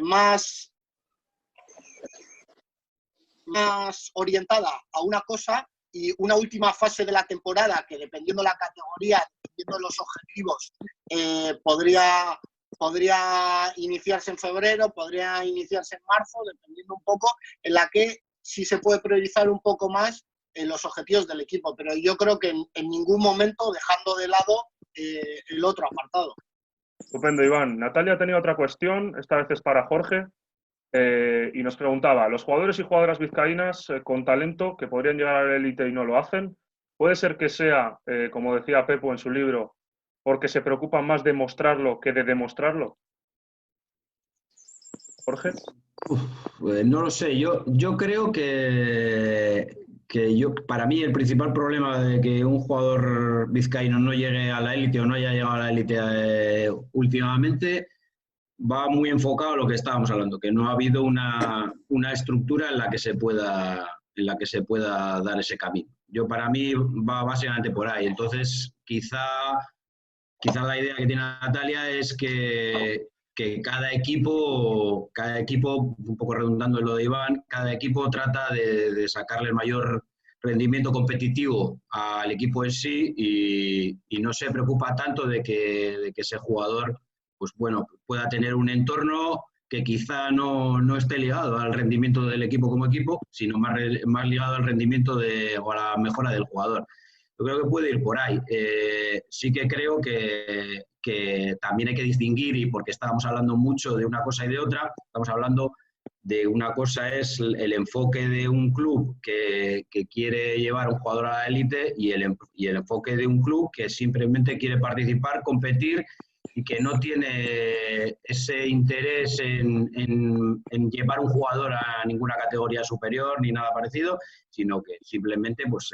más orientada a una cosa, y una última fase de la temporada que, dependiendo de la categoría, dependiendo de los objetivos, podría iniciarse en febrero, podría iniciarse en marzo, dependiendo un poco, en la que sí se puede priorizar un poco más los objetivos del equipo, pero yo creo que en ningún momento dejando de lado el otro apartado. Estupendo, Iván. Natalia tenía otra cuestión, esta vez es para Jorge, y nos preguntaba: los jugadores y jugadoras vizcaínas con talento que podrían llegar a la élite y no lo hacen, ¿puede ser que sea, como decía Pepo en su libro, porque se preocupan más de mostrarlo que de demostrarlo? Jorge. Pues no lo sé, yo creo que para mí el principal problema de que un jugador vizcaíno no llegue a la élite o no haya llegado a la élite últimamente va muy enfocado a lo que estábamos hablando, que no ha habido una estructura en la que se pueda dar ese camino. Para mí va básicamente por ahí. Entonces, quizá la idea que tiene Natalia es que cada equipo, un poco redundando en lo de Iván, cada equipo trata de sacarle el mayor rendimiento competitivo al equipo en sí y no se preocupa tanto de que ese jugador pues bueno, pueda tener un entorno que quizá no esté ligado al rendimiento del equipo como equipo, sino más ligado al rendimiento o a la mejora del jugador. Yo creo que puede ir por ahí. Sí que creo que también hay que distinguir, y porque estábamos hablando mucho de una cosa y de otra, estamos hablando de una cosa es el enfoque de un club que quiere llevar a un jugador a la élite y el enfoque de un club que simplemente quiere participar, competir y que no tiene ese interés en llevar un jugador a ninguna categoría superior ni nada parecido, sino que simplemente pues,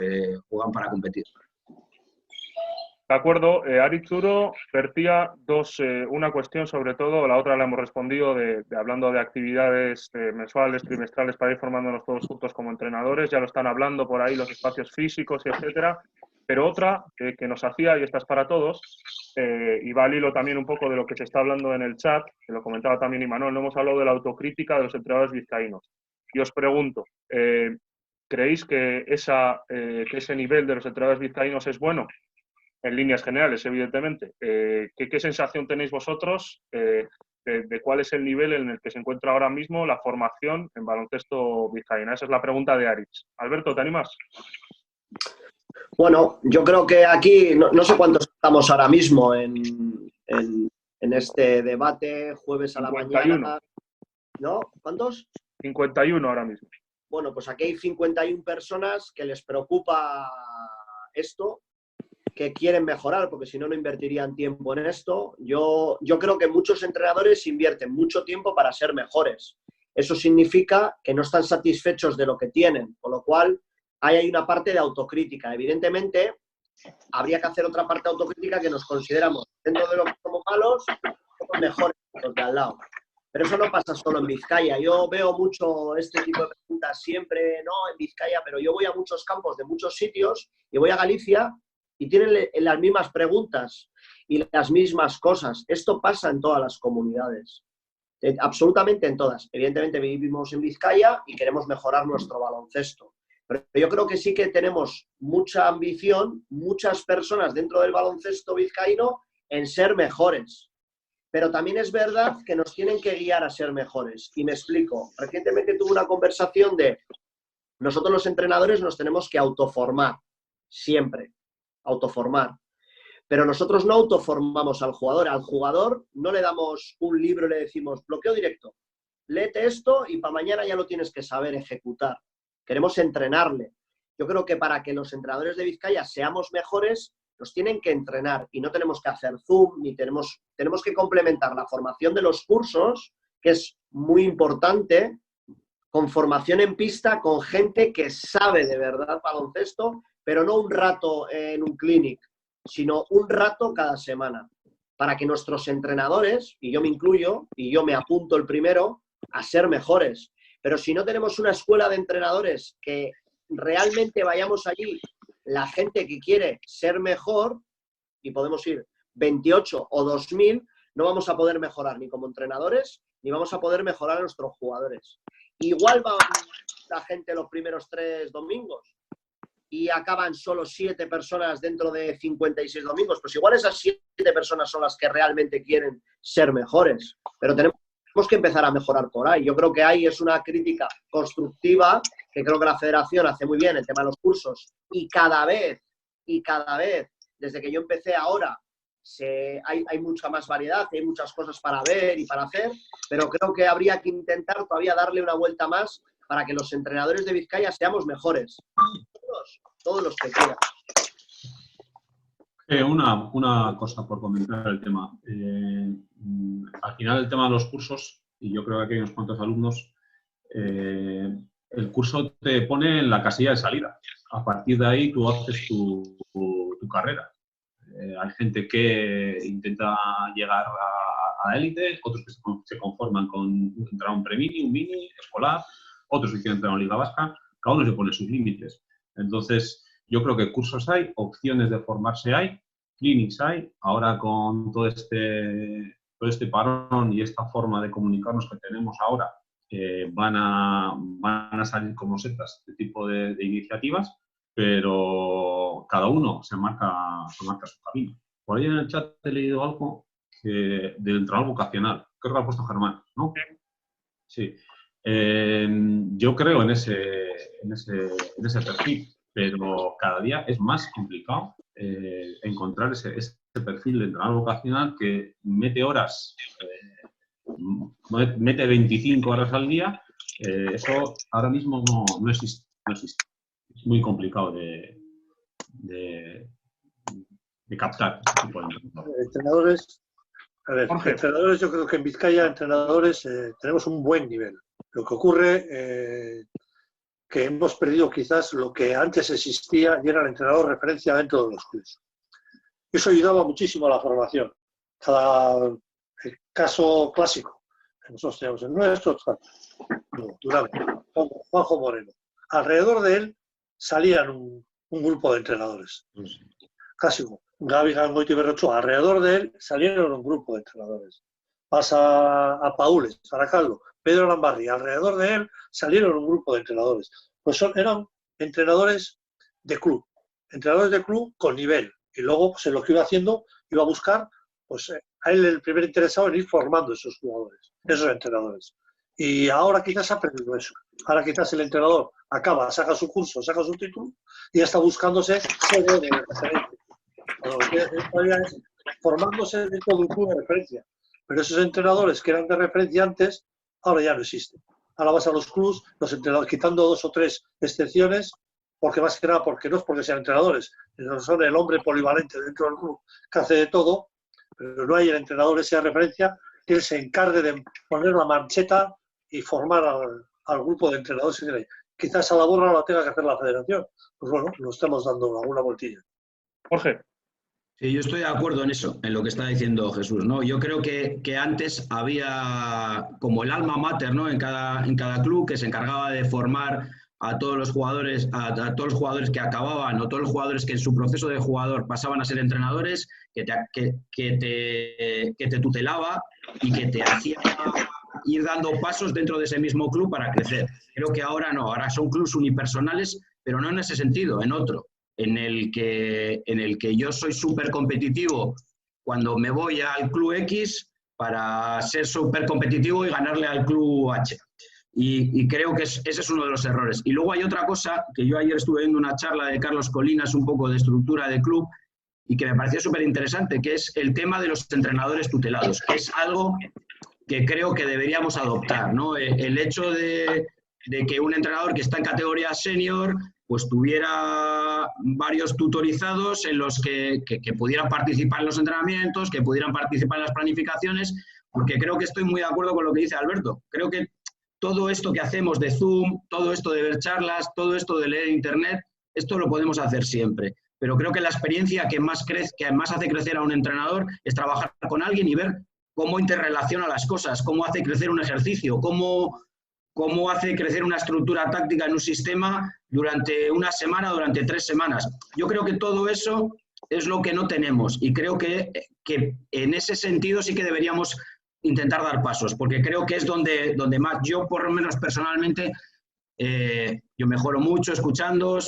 juegan para competir. De acuerdo, Aritz Duro vertía una cuestión sobre todo, la otra la hemos respondido hablando de actividades mensuales, trimestrales para ir formándonos todos juntos como entrenadores, ya lo están hablando por ahí los espacios físicos, etcétera, pero otra que nos hacía, y esta es para todos, y va al hilo también un poco de lo que se está hablando en el chat, que lo comentaba también Imanol, no hemos hablado de la autocrítica de los entrenadores vizcaínos. Y os pregunto, ¿creéis que ese nivel de los entrenadores vizcaínos es bueno? En líneas generales, evidentemente. ¿Qué sensación tenéis vosotros de cuál es el nivel en el que se encuentra ahora mismo la formación en baloncesto vizcaína? Esa es la pregunta de Aritz. Alberto, ¿te animas? Bueno, yo creo que aquí, no sé cuántos estamos ahora mismo en este debate, jueves a la 51. mañana. ¿No? ¿Cuántos? 51 ahora mismo. Bueno, pues aquí hay 51 personas que les preocupa esto, que quieren mejorar, porque si no, no invertirían tiempo en esto. Yo creo que muchos entrenadores invierten mucho tiempo para ser mejores. Eso significa que no están satisfechos de lo que tienen, con lo cual ahí hay una parte de autocrítica. Evidentemente, habría que hacer otra parte de autocrítica que nos consideramos, dentro de lo que somos malos, somos mejores que los de al lado. Pero eso no pasa solo en Vizcaya. Yo veo mucho este tipo de preguntas siempre, no, en Vizcaya, pero yo voy a muchos campos de muchos sitios y voy a Galicia y tienen las mismas preguntas y las mismas cosas. Esto pasa en todas las comunidades, absolutamente en todas. Evidentemente vivimos en Vizcaya y queremos mejorar nuestro baloncesto. Pero yo creo que sí que tenemos mucha ambición, muchas personas dentro del baloncesto vizcaíno en ser mejores. Pero también es verdad que nos tienen que guiar a ser mejores. Y me explico. Recientemente tuve una conversación de nosotros los entrenadores nos tenemos que autoformar, siempre, autoformar. Pero nosotros no autoformamos al jugador. Al jugador no le damos un libro y le decimos bloqueo directo, léete esto y para mañana ya lo tienes que saber ejecutar. Queremos entrenarle. Yo creo que para que los entrenadores de Vizcaya seamos mejores, nos tienen que entrenar y no tenemos que hacer Zoom, ni tenemos que complementar la formación de los cursos, que es muy importante, con formación en pista, con gente que sabe de verdad baloncesto, pero no un rato en un clinic, sino un rato cada semana, para que nuestros entrenadores, y yo me incluyo, y yo me apunto el primero, a ser mejores. Pero si no tenemos una escuela de entrenadores que realmente vayamos allí, la gente que quiere ser mejor, y podemos ir 28 o 2000, no vamos a poder mejorar ni como entrenadores, ni vamos a poder mejorar a nuestros jugadores. Igual va la gente los primeros 3 domingos y acaban solo 7 personas dentro de 56 domingos. Pues igual esas 7 personas son las que realmente quieren ser mejores. Pero tenemos que empezar a mejorar por ahí. Yo creo que ahí es una crítica constructiva que creo que la federación hace muy bien, el tema de los cursos. Y cada vez, desde que yo empecé ahora, hay mucha más variedad, hay muchas cosas para ver y para hacer, pero creo que habría que intentar todavía darle una vuelta más para que los entrenadores de Vizcaya seamos mejores. Todos los que quieran. Una cosa por comentar el tema. Al final el tema de los cursos, y yo creo que aquí hay unos cuantos alumnos, el curso te pone en la casilla de salida. A partir de ahí tú haces tu carrera. Hay gente que intenta llegar a la élite, otros que se conforman con entrar a un pre-mini, un mini, escolar, otros que quieren entrar a una liga vasca, cada uno se pone sus límites. Entonces, Yo creo que cursos hay, opciones de formarse hay, clinics hay. Ahora con todo este parón y esta forma de comunicarnos que tenemos ahora, van a salir como setas este tipo de iniciativas, pero cada uno se marca su camino. Por ahí en el chat he leído algo del entrenador vocacional. Creo que lo ha puesto Germán, ¿no? Sí. Yo creo en ese perfil, pero cada día es más complicado encontrar ese perfil de entrenador vocacional que mete horas, mete 25 horas al día. Eso ahora mismo no existe. Es muy complicado de captar este tipo de entrenadores. A ver, Jorge. entrenadores, yo creo que en Vizcaya, entrenadores, tenemos un buen nivel. Lo que ocurre que hemos perdido quizás lo que antes existía y era el entrenador referencia dentro de los clubes. Eso ayudaba muchísimo a la formación. El caso clásico, que nosotros tenemos el nuestro, Durán, Juanjo Moreno. Alrededor de él salían un grupo de entrenadores. Clásico. Gaby Gangoiti y Berrocho, alrededor de él salieron un grupo de entrenadores. Pasa a Paules, Aracaldo, Pedro Lambarri, alrededor de él salieron un grupo de entrenadores. Pues eran entrenadores de club con nivel. Y luego, pues en lo que iba haciendo, iba a buscar, pues a él el primer interesado en ir formando esos jugadores, esos entrenadores. Y ahora quizás ha perdido eso. Ahora quizás el entrenador acaba, saca su curso, saca su título y ya está buscándose serie de referencia. Lo que quiere hacer todavía es formándose dentro de un club de referencia. Pero esos entrenadores que eran de referencia antes, ahora ya no existen. Ahora vas a los clubs, los entrenadores, quitando 2 o 3 excepciones, porque más que nada, porque no es porque sean entrenadores, son el hombre polivalente dentro del club que hace de todo, pero no hay el entrenador ese de referencia que él se encargue de poner la mancheta y formar al grupo de entrenadores que tiene. Quizás a la borra la tenga que hacer la federación. Pues bueno, nos estamos dando alguna voltilla. Jorge. Sí, yo estoy de acuerdo en eso, en lo que está diciendo Jesús, ¿no? Yo creo que antes había como el alma mater, ¿no? En cada club que se encargaba de formar a todos los jugadores, a todos los jugadores que acababan o todos los jugadores que en su proceso de jugador pasaban a ser entrenadores, que te tutelaba y que te hacía ir dando pasos dentro de ese mismo club para crecer. Creo que ahora no, ahora son clubs unipersonales, pero no en ese sentido, en otro. En el que yo soy súper competitivo cuando me voy al club X para ser súper competitivo y ganarle al club H. Y creo que ese es uno de los errores. Y luego hay otra cosa, que yo ayer estuve viendo una charla de Carlos Colinas, un poco de estructura de club, y que me pareció súper interesante, que es el tema de los entrenadores tutelados, que es algo que creo que deberíamos adoptar, ¿no? El hecho de que un entrenador que está en categoría senior pues tuviera varios tutorizados en los que pudieran participar en los entrenamientos, que pudieran participar en las planificaciones, porque creo que estoy muy de acuerdo con lo que dice Alberto. Creo que todo esto que hacemos de Zoom, todo esto de ver charlas, todo esto de leer Internet, esto lo podemos hacer siempre. Pero creo que la experiencia que más hace crecer a un entrenador es trabajar con alguien y ver cómo interrelaciona las cosas, cómo hace crecer un ejercicio, cómo hace crecer una estructura táctica en un sistema durante una semana, durante 3 semanas. Yo creo que todo eso es lo que no tenemos y creo que en ese sentido sí que deberíamos intentar dar pasos, porque creo que es donde más, yo por lo menos personalmente, yo mejoro mucho escuchando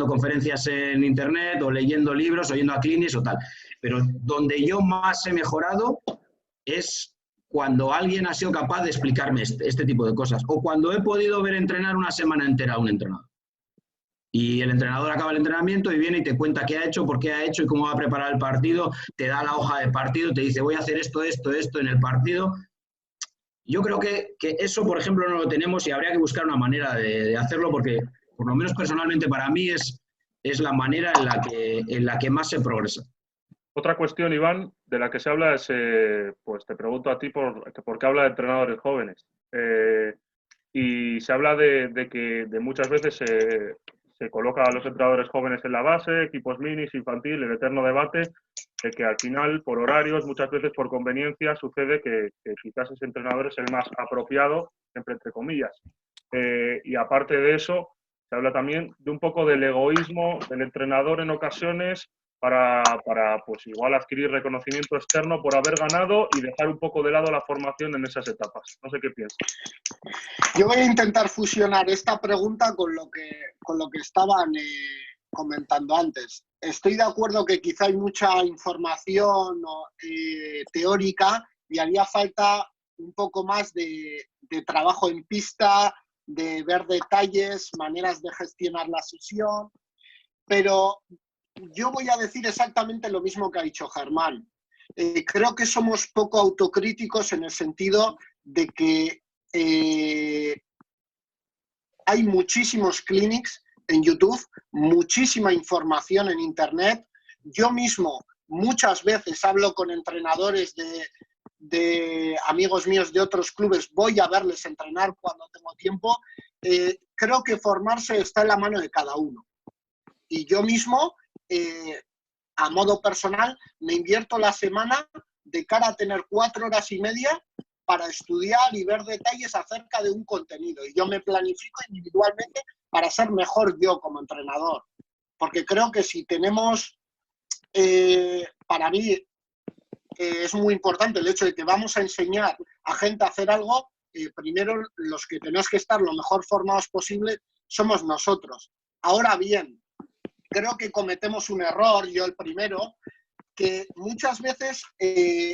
conferencias en Internet o leyendo libros, oyendo a clinics o tal, pero donde yo más he mejorado es cuando alguien ha sido capaz de explicarme este tipo de cosas, o cuando he podido ver entrenar una semana entera a un entrenador. Y el entrenador acaba el entrenamiento y viene y te cuenta qué ha hecho, por qué ha hecho y cómo va a preparar el partido, te da la hoja de partido, te dice voy a hacer esto en el partido. Yo creo que eso, por ejemplo, no lo tenemos y habría que buscar una manera de hacerlo porque, por lo menos personalmente para mí, es la manera en la que más se progresa. Otra cuestión, Iván, de la que se habla es, pues te pregunto a ti por qué habla de entrenadores jóvenes. Y se habla de que muchas veces se coloca a los entrenadores jóvenes en la base, equipos minis, infantil, el eterno debate, de que al final, por horarios, muchas veces por conveniencia, sucede que quizás ese entrenador es el más apropiado, siempre entre comillas. Y aparte de eso, Se habla también de un poco del egoísmo del entrenador en ocasiones para pues igual adquirir reconocimiento externo por haber ganado y dejar un poco de lado la formación en esas etapas. No sé qué piensas. Yo voy a intentar fusionar esta pregunta con lo que estaban comentando antes. Estoy de acuerdo que quizá hay mucha información teórica y haría falta un poco más de trabajo en pista, de ver detalles, maneras de gestionar la sesión, pero yo voy a decir exactamente lo mismo que ha dicho Germán. Creo que somos poco autocríticos en el sentido de que hay muchísimos clinics en YouTube, muchísima información en Internet. Yo mismo muchas veces hablo con entrenadores de amigos míos de otros clubes, voy a verles entrenar cuando tengo tiempo. Creo que formarse está en la mano de cada uno. Y yo mismo, a modo personal, me invierto la semana de cara a tener 4 horas y media para estudiar y ver detalles acerca de un contenido. Y yo me planifico individualmente para ser mejor yo como entrenador. Porque creo que si tenemos, para mí, es muy importante el hecho de que vamos a enseñar a gente a hacer algo, primero los que tenemos que estar lo mejor formados posible somos nosotros. Ahora bien, creo que cometemos un error, yo el primero, que muchas veces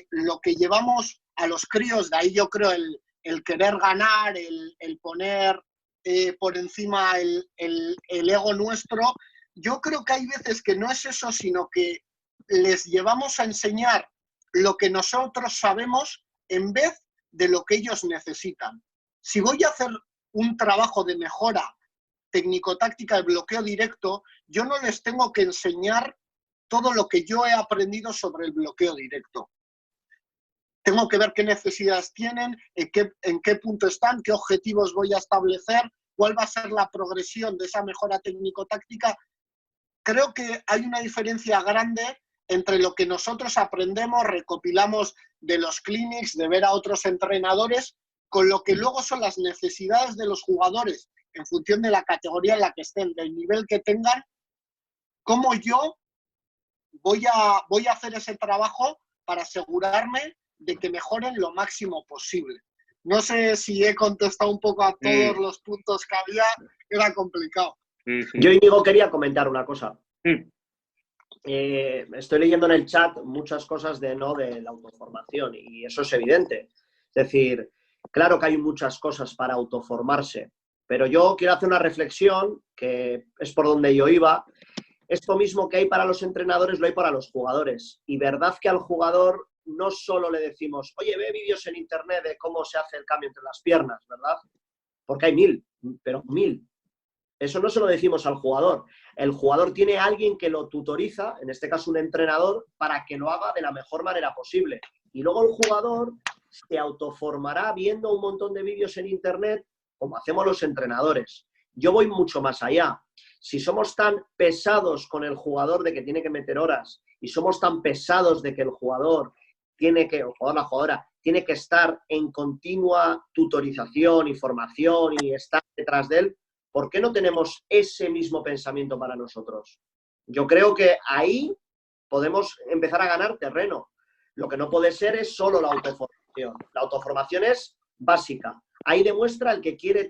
lo que llevamos a los críos, de ahí yo creo el querer ganar, el poner por encima el ego nuestro, yo creo que hay veces que no es eso, sino que les llevamos a enseñar lo que nosotros sabemos en vez de lo que ellos necesitan. Si voy a hacer un trabajo de mejora técnico-táctica de bloqueo directo, yo no les tengo que enseñar todo lo que yo he aprendido sobre el bloqueo directo. Tengo que ver qué necesidades tienen, en qué punto están, qué objetivos voy a establecer, cuál va a ser la progresión de esa mejora técnico-táctica. Creo que hay una diferencia grande entre lo que nosotros aprendemos, recopilamos de los clinics, de ver a otros entrenadores, con lo que luego son las necesidades de los jugadores en función de la categoría en la que estén, del nivel que tengan, cómo yo voy a hacer ese trabajo para asegurarme de que mejoren lo máximo posible. No sé si he contestado un poco a todos los puntos que había, era complicado. Sí. Yo, Íñigo, quería comentar una cosa. Sí. Estoy leyendo en el chat muchas cosas de la autoformación y eso es evidente. Es decir, claro que hay muchas cosas para autoformarse, pero yo quiero hacer una reflexión, que es por donde yo iba. Esto mismo que hay para los entrenadores lo hay para los jugadores. Y verdad que al jugador no solo le decimos, oye, ve vídeos en internet de cómo se hace el cambio entre las piernas, ¿verdad? Porque hay 1000, pero 1000. Eso no se lo decimos al jugador. El jugador tiene a alguien que lo tutoriza, en este caso un entrenador, para que lo haga de la mejor manera posible. Y luego el jugador se autoformará viendo un montón de vídeos en internet, como hacemos los entrenadores. Yo voy mucho más allá. Si somos tan pesados con el jugador de que tiene que meter horas y somos tan pesados de que el jugador la jugadora tiene que estar en continua tutorización y formación y estar detrás de él, ¿por qué no tenemos ese mismo pensamiento para nosotros? Yo creo que ahí podemos empezar a ganar terreno. Lo que no puede ser es solo la autoformación. La autoformación es básica. Ahí demuestra el que quiere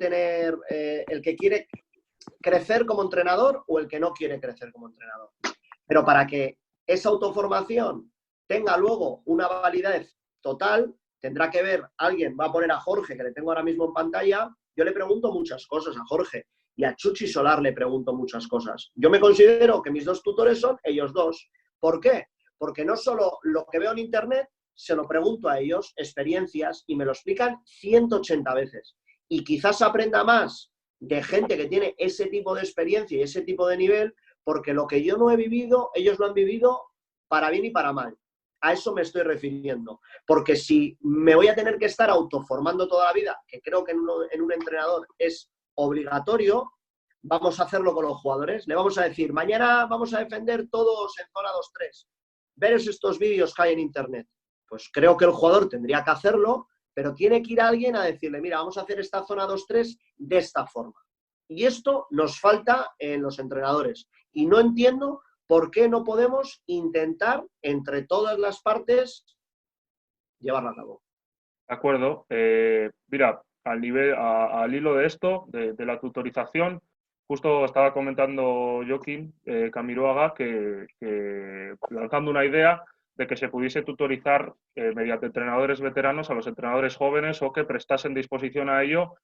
crecer como entrenador o el que no quiere crecer como entrenador. Pero para que esa autoformación tenga luego una validez total, tendrá que ver alguien, va a poner a Jorge, que le tengo ahora mismo en pantalla. Yo le pregunto muchas cosas a Jorge y a Chuchi Solar le pregunto muchas cosas. Yo me considero que mis 2 tutores son ellos 2. ¿Por qué? Porque no solo lo que veo en internet se lo pregunto a ellos, experiencias, y me lo explican 180 veces. Y quizás aprenda más de gente que tiene ese tipo de experiencia y ese tipo de nivel, porque lo que yo no he vivido, ellos lo han vivido para bien y para mal. A eso me estoy refiriendo. Porque si me voy a tener que estar autoformando toda la vida, que creo que en un entrenador es obligatorio, vamos a hacerlo con los jugadores. Le vamos a decir, mañana vamos a defender todos en zona 2-3. Veros estos vídeos que hay en internet. Pues creo que el jugador tendría que hacerlo, pero tiene que ir alguien a decirle, mira, vamos a hacer esta zona 2-3 de esta forma. Y esto nos falta en los entrenadores. Y no entiendo por qué no podemos intentar, entre todas las partes, llevarlo a cabo. De acuerdo. Mira, al hilo de esto, de la tutorización, justo estaba comentando Joaquín Camiroaga que lanzando una idea de que se pudiese tutorizar mediante entrenadores veteranos a los entrenadores jóvenes o que prestasen disposición a ello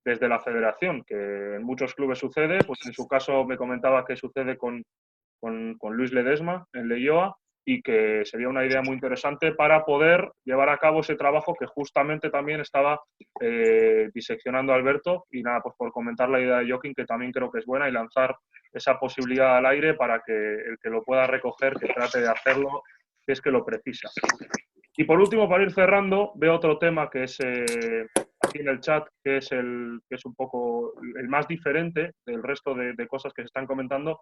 desde la federación, que en muchos clubes sucede, pues en su caso me comentaba que sucede con Luis Ledesma en Leioa, y que sería una idea muy interesante para poder llevar a cabo ese trabajo que justamente también estaba diseccionando Alberto. Y nada, pues por comentar la idea de Joaquín, que también creo que es buena, y lanzar esa posibilidad al aire para que el que lo pueda recoger, que trate de hacerlo, si es que lo precisa. Y por último, para ir cerrando, veo otro tema que es aquí en el chat, que es un poco el más diferente del resto de cosas que se están comentando,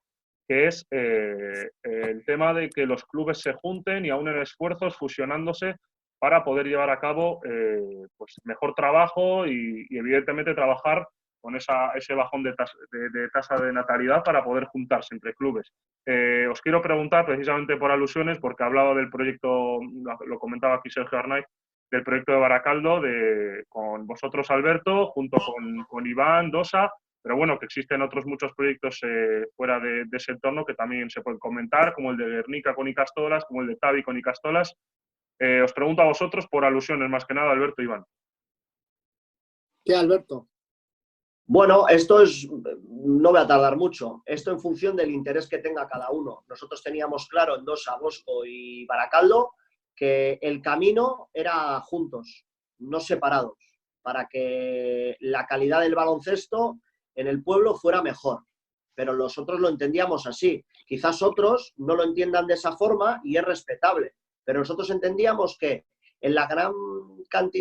que es el tema de que los clubes se junten y aunen esfuerzos fusionándose para poder llevar a cabo pues mejor trabajo y evidentemente trabajar con ese bajón de tasa de natalidad para poder juntarse entre clubes. Os quiero preguntar, precisamente por alusiones, porque hablaba del proyecto, lo comentaba aquí Sergio Arnaiz, del proyecto de Baracaldo, con vosotros, Alberto, junto con Iván, Dosa, pero bueno, que existen otros muchos proyectos fuera de ese entorno que también se pueden comentar, como el de Guernica con Icastolas, como el de Tavi con Icastolas. Os pregunto a vosotros por alusiones, más que nada, Alberto e Iván. ¿Qué, Alberto? Bueno, no voy a tardar mucho. Esto en función del interés que tenga cada uno. Nosotros teníamos claro en Dosa, Bosco y Baracaldo que el camino era juntos, no separados, para que la calidad del baloncesto en el pueblo fuera mejor. Pero nosotros lo entendíamos así. Quizás otros no lo entiendan de esa forma y es respetable. Pero nosotros entendíamos que en la gran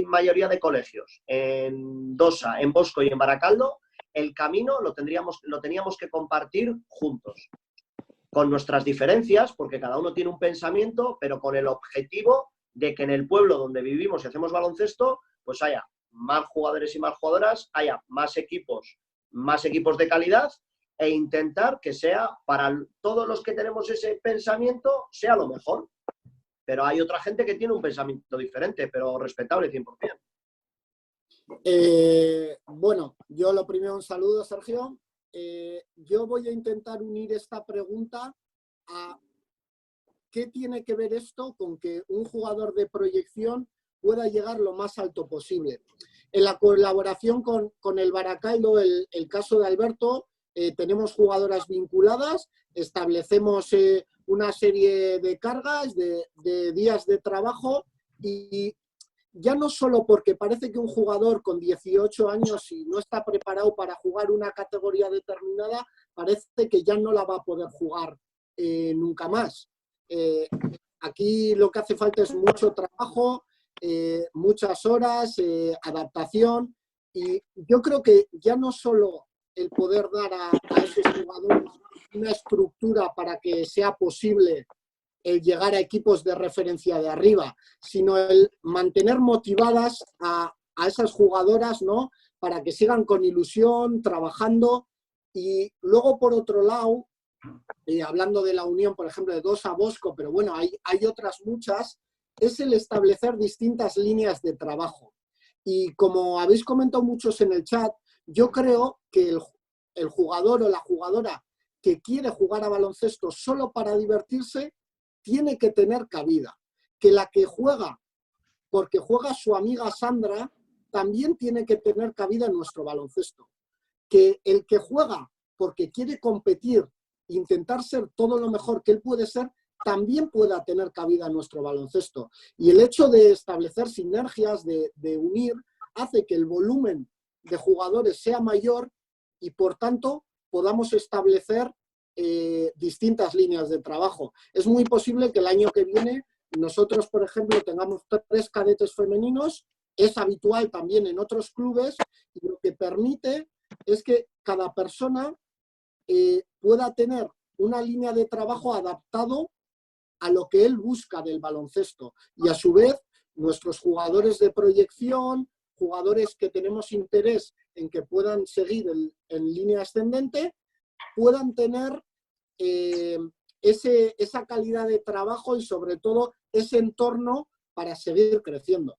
mayoría de colegios, en Dosa, en Bosco y en Baracaldo, el camino lo teníamos que compartir juntos, con nuestras diferencias, porque cada uno tiene un pensamiento, pero con el objetivo de que en el pueblo donde vivimos y hacemos baloncesto, pues haya más jugadores y más jugadoras, haya más equipos de calidad, e intentar que sea, para todos los que tenemos ese pensamiento, sea lo mejor. Pero hay otra gente que tiene un pensamiento diferente, pero respetable 100%. Bueno, yo lo primero, un saludo, Sergio. Yo voy a intentar unir esta pregunta a qué tiene que ver esto con que un jugador de proyección pueda llegar lo más alto posible. En la colaboración con el Baracaldo, el caso de Alberto, tenemos jugadoras vinculadas, establecemos una serie de cargas, de días de trabajo, y ya no solo porque parece que un jugador con 18 años y no está preparado para jugar una categoría determinada, parece que ya no la va a poder jugar nunca más. Aquí lo que hace falta es mucho trabajo, muchas horas, adaptación, y yo creo que ya no solo el poder dar a esos jugadores una estructura para que sea posible el llegar a equipos de referencia de arriba, sino el mantener motivadas a esas jugadoras, ¿no?, para que sigan con ilusión, trabajando. Y luego, por otro lado, hablando de la unión, por ejemplo, de Dosa, Bosco, pero bueno, hay otras muchas, es el establecer distintas líneas de trabajo. Y como habéis comentado muchos en el chat, yo creo que el jugador o la jugadora que quiere jugar a baloncesto solo para divertirse tiene que tener cabida. Que la que juega porque juega su amiga Sandra también tiene que tener cabida en nuestro baloncesto. Que el que juega porque quiere competir, intentar ser todo lo mejor que él puede ser, también pueda tener cabida en nuestro baloncesto. Y el hecho de establecer sinergias, de unir, hace que el volumen de jugadores sea mayor y, por tanto, podamos establecer distintas líneas de trabajo. Es muy posible que el año que viene nosotros, por ejemplo, tengamos 3 cadetes femeninos. Es habitual también en otros clubes, y lo que permite es que cada persona pueda tener una línea de trabajo adaptado a lo que él busca del baloncesto. Y a su vez, nuestros jugadores de proyección, jugadores que tenemos interés en que puedan seguir en línea ascendente, puedan tener esa calidad de trabajo y sobre todo ese entorno para seguir creciendo.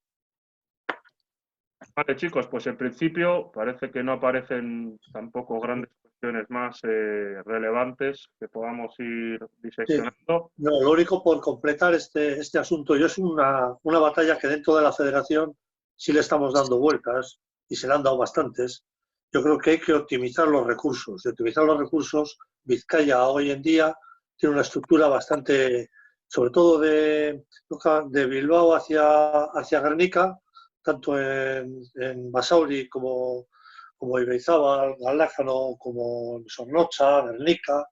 Vale, chicos, pues en principio parece que no aparecen tampoco grandes cuestiones más relevantes que podamos ir diseccionando. No, lo único por completar este asunto, yo es una batalla que dentro de la federación sí le estamos dando vueltas y se le han dado bastantes. Yo creo que hay que optimizar los recursos. De optimizar los recursos, Vizcaya hoy en día tiene una estructura bastante, sobre todo de Bilbao hacia Guernica, tanto en Basauri como Ibaizabal, Galájano, como en Sornocha, Guernica,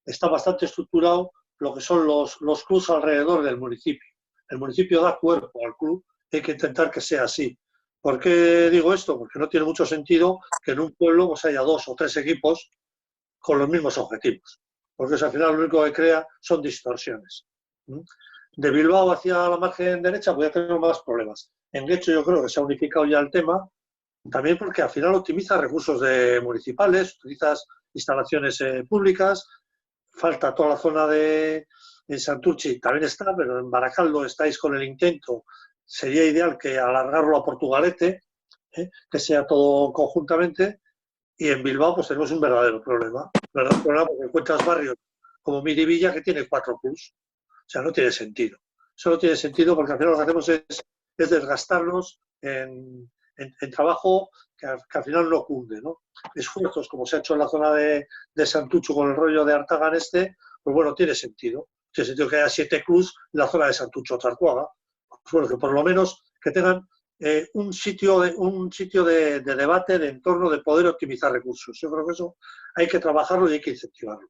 está bastante estructurado lo que son los clubs alrededor del municipio. El municipio da cuerpo al club, hay que intentar que sea así. ¿Por qué digo esto? Porque no tiene mucho sentido que en un pueblo pues, haya 2 o 3 equipos con los mismos objetivos, porque eso, al final lo único que crea son distorsiones. De Bilbao hacia la margen derecha voy a tener más problemas. En Guecho yo creo que se ha unificado ya el tema, también porque al final optimiza recursos municipales, utilizas instalaciones públicas, falta toda la zona de Santurchi, también está, pero en Baracaldo estáis con el intento. Sería ideal que alargarlo a Portugalete, que sea todo conjuntamente, y en Bilbao pues tenemos un verdadero problema. Porque encuentras barrios como Miribilla que tiene 4 clubs. O sea, no tiene sentido. Eso no tiene sentido porque al final lo que hacemos es desgastarnos en trabajo que al final no cunde, ¿no? Esfuerzos como se ha hecho en la zona de Santucho con el rollo de Artagan pues bueno, tiene sentido. Tiene sentido que haya 7 clubs en la zona de Santucho Tarcuaga. Pues bueno, que por lo menos que tengan un sitio de debate, de entorno, de poder optimizar recursos. Yo creo que eso hay que trabajarlo y hay que incentivarlo.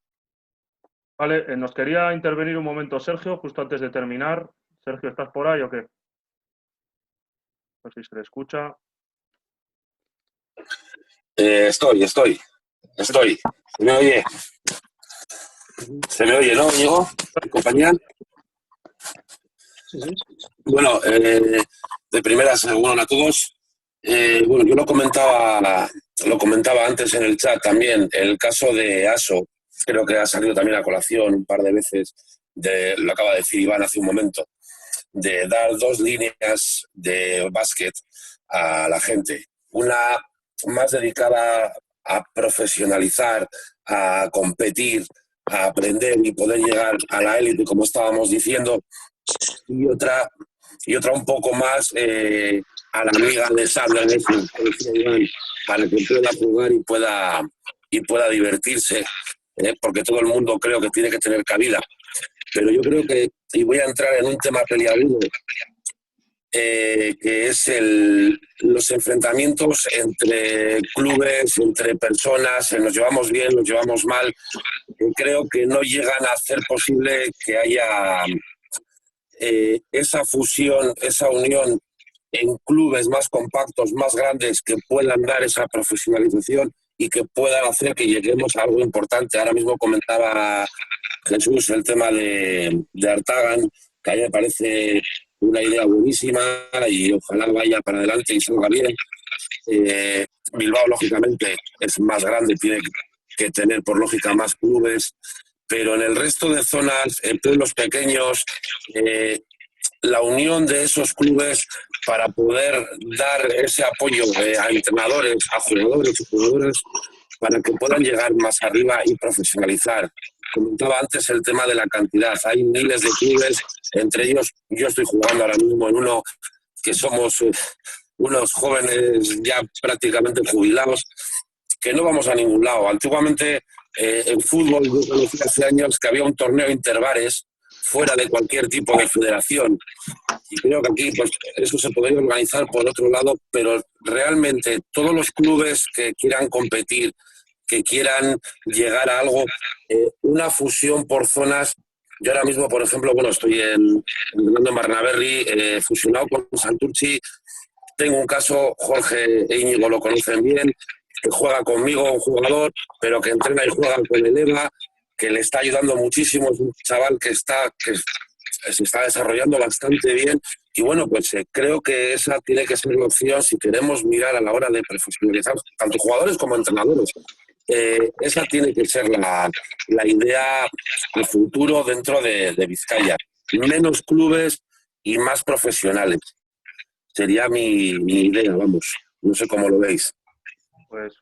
Vale, nos quería intervenir un momento Sergio, justo antes de terminar. Sergio, ¿estás por ahí o qué? A ver si se le escucha. Estoy. ¿Se me oye? ¿Se me oye, no, Diego? ¿Compañía? Sí, sí. Bueno, de primeras, bueno a todos. Bueno, yo lo comentaba antes en el chat también, el caso de ASO, creo que ha salido también a colación un par de veces, lo acaba de decir Iván hace un momento, de dar 2 líneas de básquet a la gente. Una más dedicada a profesionalizar, a competir, a aprender y poder llegar a la élite, como estábamos diciendo, y otra un poco más a la amiga de Sandra, para que pueda jugar y pueda divertirse, porque todo el mundo creo que tiene que tener cabida. Pero yo creo que, y voy a entrar en un tema peliagudo, que es los enfrentamientos entre clubes, entre personas, nos llevamos bien, nos llevamos mal, creo que no llegan a hacer posible que haya esa fusión, esa unión en clubes más compactos, más grandes, que puedan dar esa profesionalización y que puedan hacer que lleguemos a algo importante. Ahora mismo comentaba Jesús el tema de Artagan, que a mí me parece una idea buenísima y ojalá vaya para adelante y salga bien. Bilbao, lógicamente, es más grande, tiene que tener, por lógica, más clubes, pero en el resto de zonas, en pueblos pequeños, la unión de esos clubes para poder dar ese apoyo a entrenadores, a jugadores y jugadoras, para que puedan llegar más arriba y profesionalizar. Comentaba antes el tema de la cantidad. Hay miles de clubes, entre ellos yo estoy jugando ahora mismo en uno que somos unos jóvenes ya prácticamente jubilados, que no vamos a ningún lado. Antiguamente en fútbol, yo conocí hace años que había un torneo interbares fuera de cualquier tipo de federación. Y creo que aquí pues, eso se podría organizar por otro lado, pero realmente todos los clubes que quieran competir, que quieran llegar a algo, una fusión por zonas. Yo ahora mismo, por ejemplo, bueno, estoy en Barnaberry, fusionado con Santurchi. Tengo un caso, Jorge e Íñigo lo conocen bien, que juega conmigo, un jugador, pero que entrena y juega con el EVA, que le está ayudando muchísimo. Es un chaval que se está desarrollando bastante bien Y bueno, pues creo que esa tiene que ser la opción si queremos mirar a la hora de profesionalizar tanto jugadores como entrenadores. Esa tiene que ser la idea de futuro dentro de Vizcaya. Menos clubes y más profesionales. Sería mi idea, vamos. No sé cómo lo veis. Pues,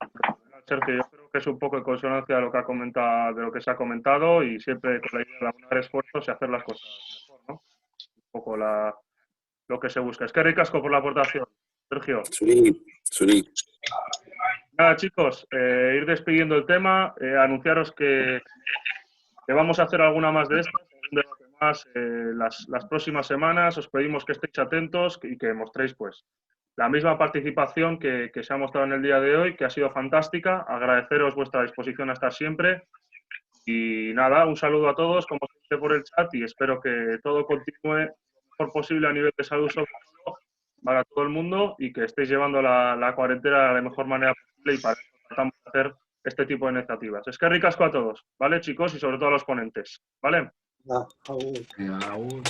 Sergio, yo creo que es un poco en consonancia de lo que se ha comentado y siempre con la idea de aunar esfuerzos y hacer las cosas mejor, ¿no? Un poco lo que se busca. Es que ricasco por la aportación, Sergio. Sí. Nada, chicos, ir despidiendo el tema, anunciaros que vamos a hacer alguna más de estas, un debate más las próximas semanas. Os pedimos que estéis atentos y que mostréis pues la misma participación que se ha mostrado en el día de hoy, que ha sido fantástica. Agradeceros vuestra disposición a estar siempre. Y nada, un saludo a todos, como siempre por el chat, y espero que todo continúe lo mejor posible a nivel de salud sobre todo para todo el mundo y que estéis llevando la cuarentena de la mejor manera posible y para eso tratamos de hacer este tipo de iniciativas. Es que ricasco a todos, ¿vale, chicos? Y sobre todo a los ponentes, ¿vale? Agur. Agur.